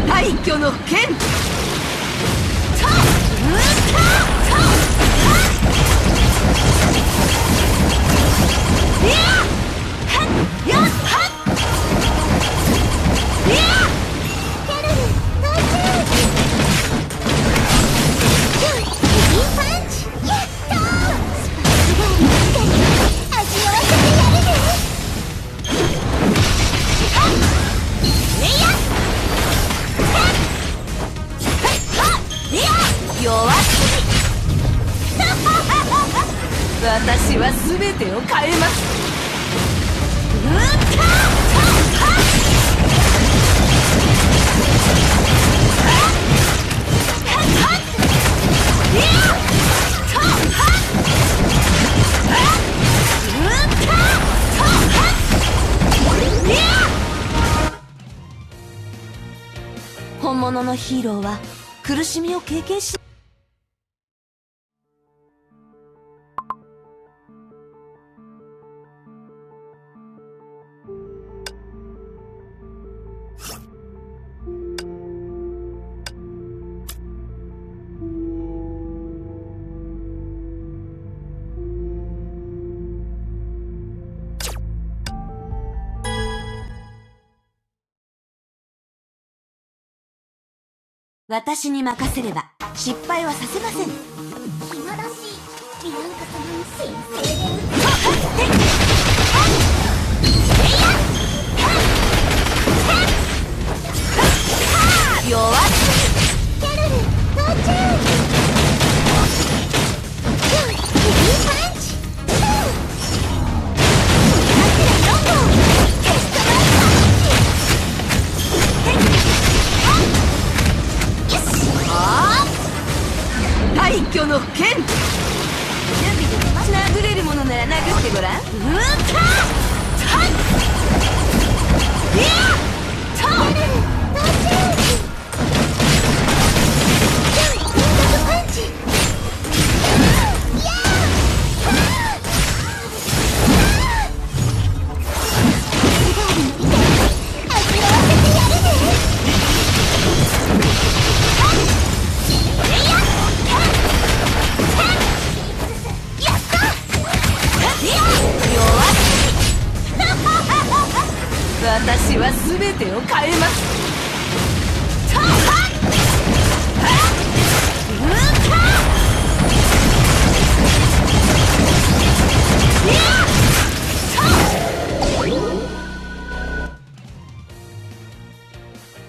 大挙の剣。私は全てを変えます。本物のヒーローは苦しみを経験し私に任せれば失敗はさせません。暇だし、ビアンカ様に神聖で弱すぎ。キャロル、到着。パンチ。私は全てを変えます。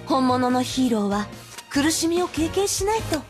本物のヒーローは苦しみを経験しないと。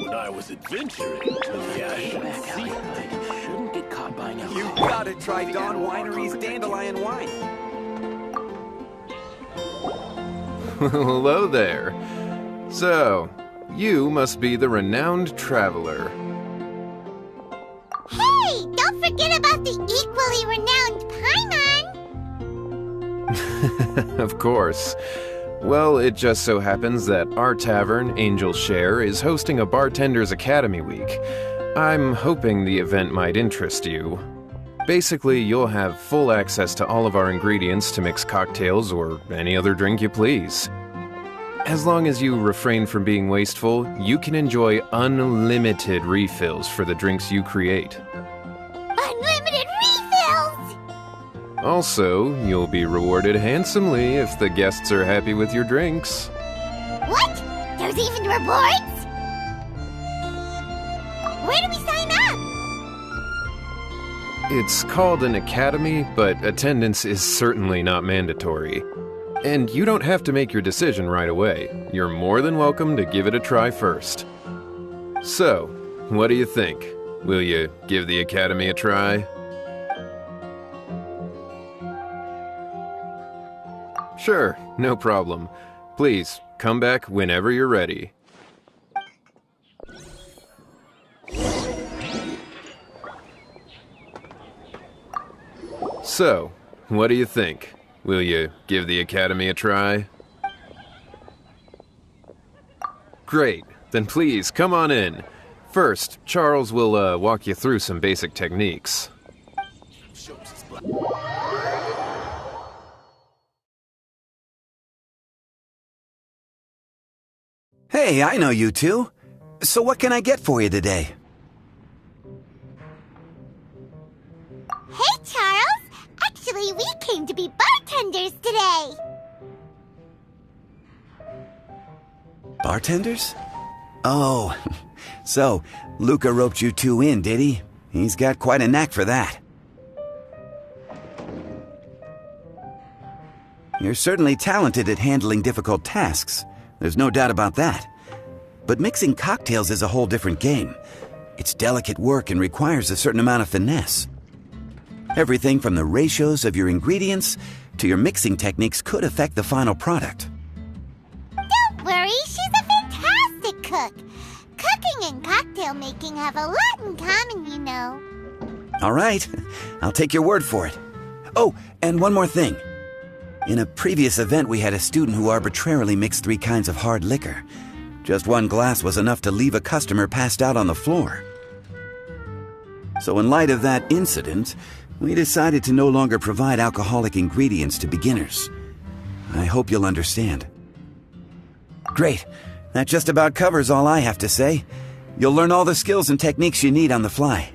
I was adventuring to the Ashen Sea. Shouldn't get caught by now. You gotta try Dawn Winery's Dandelion Wine. Hello there. So, you must be the renowned traveler. Hey! Don't forget about the equally renowned Paimon! Of course. Well, it just so happens that our tavern, Angel Share, is hosting a Bartender's Academy Week. I'm hoping the event might interest you. Basically, you'll have full access to all of our ingredients to mix cocktails or any other drink you please. As long as you refrain from being wasteful, you can enjoy unlimited refills for the drinks you create. Unlimited refills! Also, you'll be rewarded handsomely if the guests are happy with your drinks. What? There's even rewards? Where do we sign up? It's called an academy, but attendance is certainly not mandatory. And you don't have to make your decision right away. You're more than welcome to give it a try first. So, what do you think? Will you give the Academy a try? Sure, no problem. Please, come back whenever you're ready. So, what do you think? Will you give the Academy a try? Great, then please come on in. First, Charles will walk you through some basic techniques. Hey, I know you two. So what can I get for you today? Hey, Charles! Actually, we came to be bartenders today! Bartenders? Oh, so Luca roped you two in, did he? He's got quite a knack for that. You're certainly talented at handling difficult tasks. There's no doubt about that. But mixing cocktails is a whole different game. It's delicate work and requires a certain amount of finesse. Everything from the ratios of your ingredients to your mixing techniques could affect the final product. Don't worry, she's a fantastic cook. Cooking and cocktail making have a lot in common, you know. All right, I'll take your word for it. Oh, and one more thing. In a previous event, we had a student who arbitrarily mixed 3 kinds of hard liquor. Just one glass was enough to leave a customer passed out on the floor. So in light of that incident, we decided to no longer provide alcoholic ingredients to beginners. I hope you'll understand. Great. That just about covers all I have to say. You'll learn all the skills and techniques you need on the fly.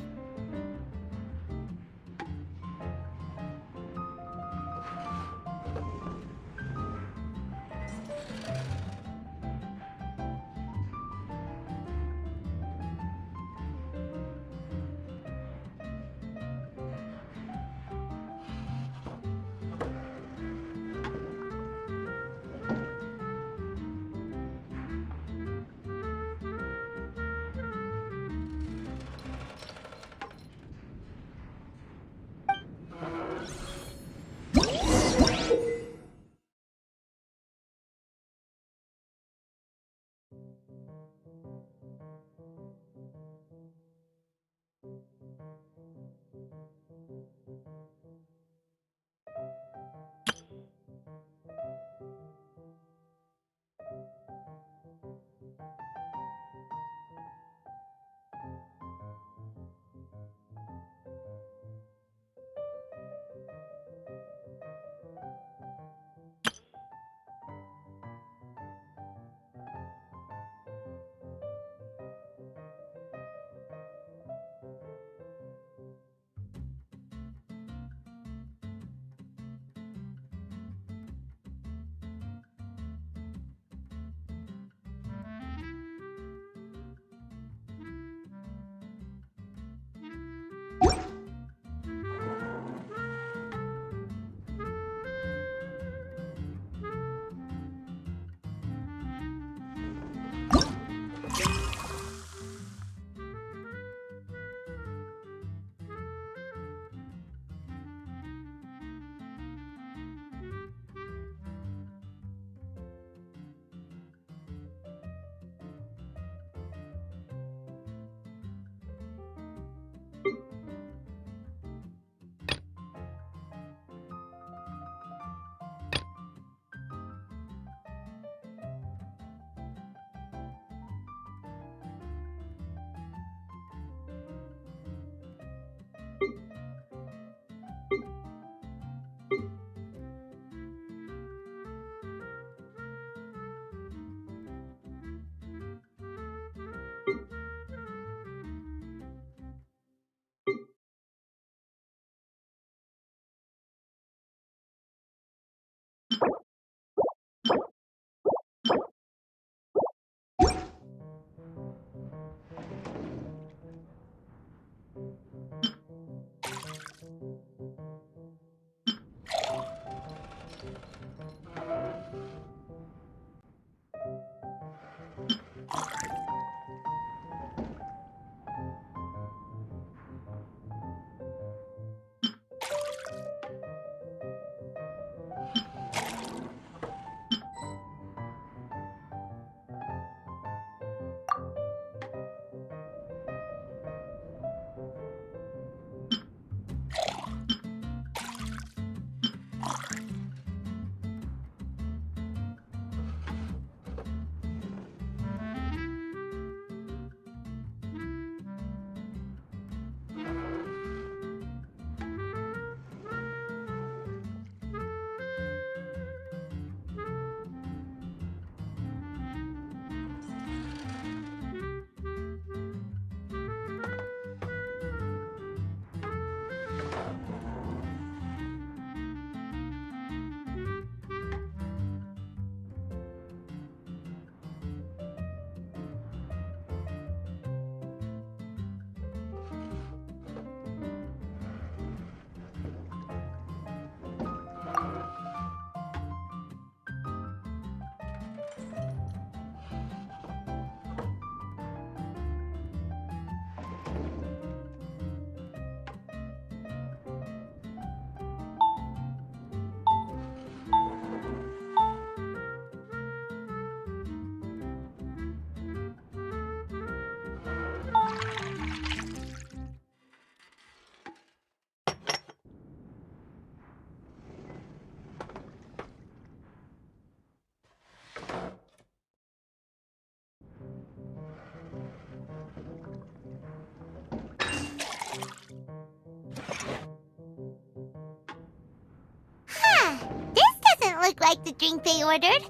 look like the drink they ordered.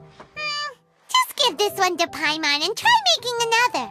Just give this one to Paimon and try making another.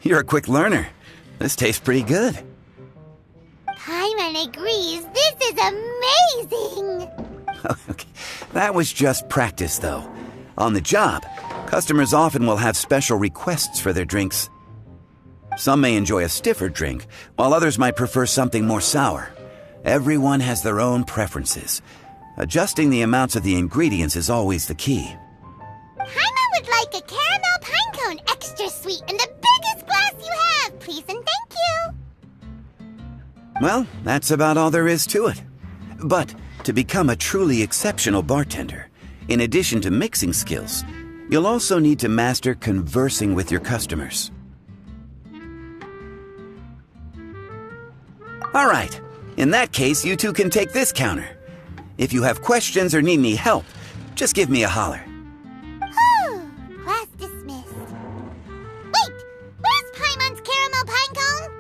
You're a quick learner. This tastes pretty good. Paimon agrees. This is amazing! Okay, that was just practice, though. On the job, customers often will have special requests for their drinks. Some may enjoy a stiffer drink, while others might prefer something more sour. Everyone has their own preferences. Adjusting the amounts of the ingredients is always the key. Paimon would like a caramel pine cone, extra sweet, and the biggest glass you have, please and thank you. Well, that's about all there is to it. But to become a truly exceptional bartender, in addition to mixing skills, you'll also need to master conversing with your customers. All right. In that case, you two can take this counter. If you have questions or need any help, just give me a holler. Class dismissed. Wait! Where's Paimon's caramel pine cone?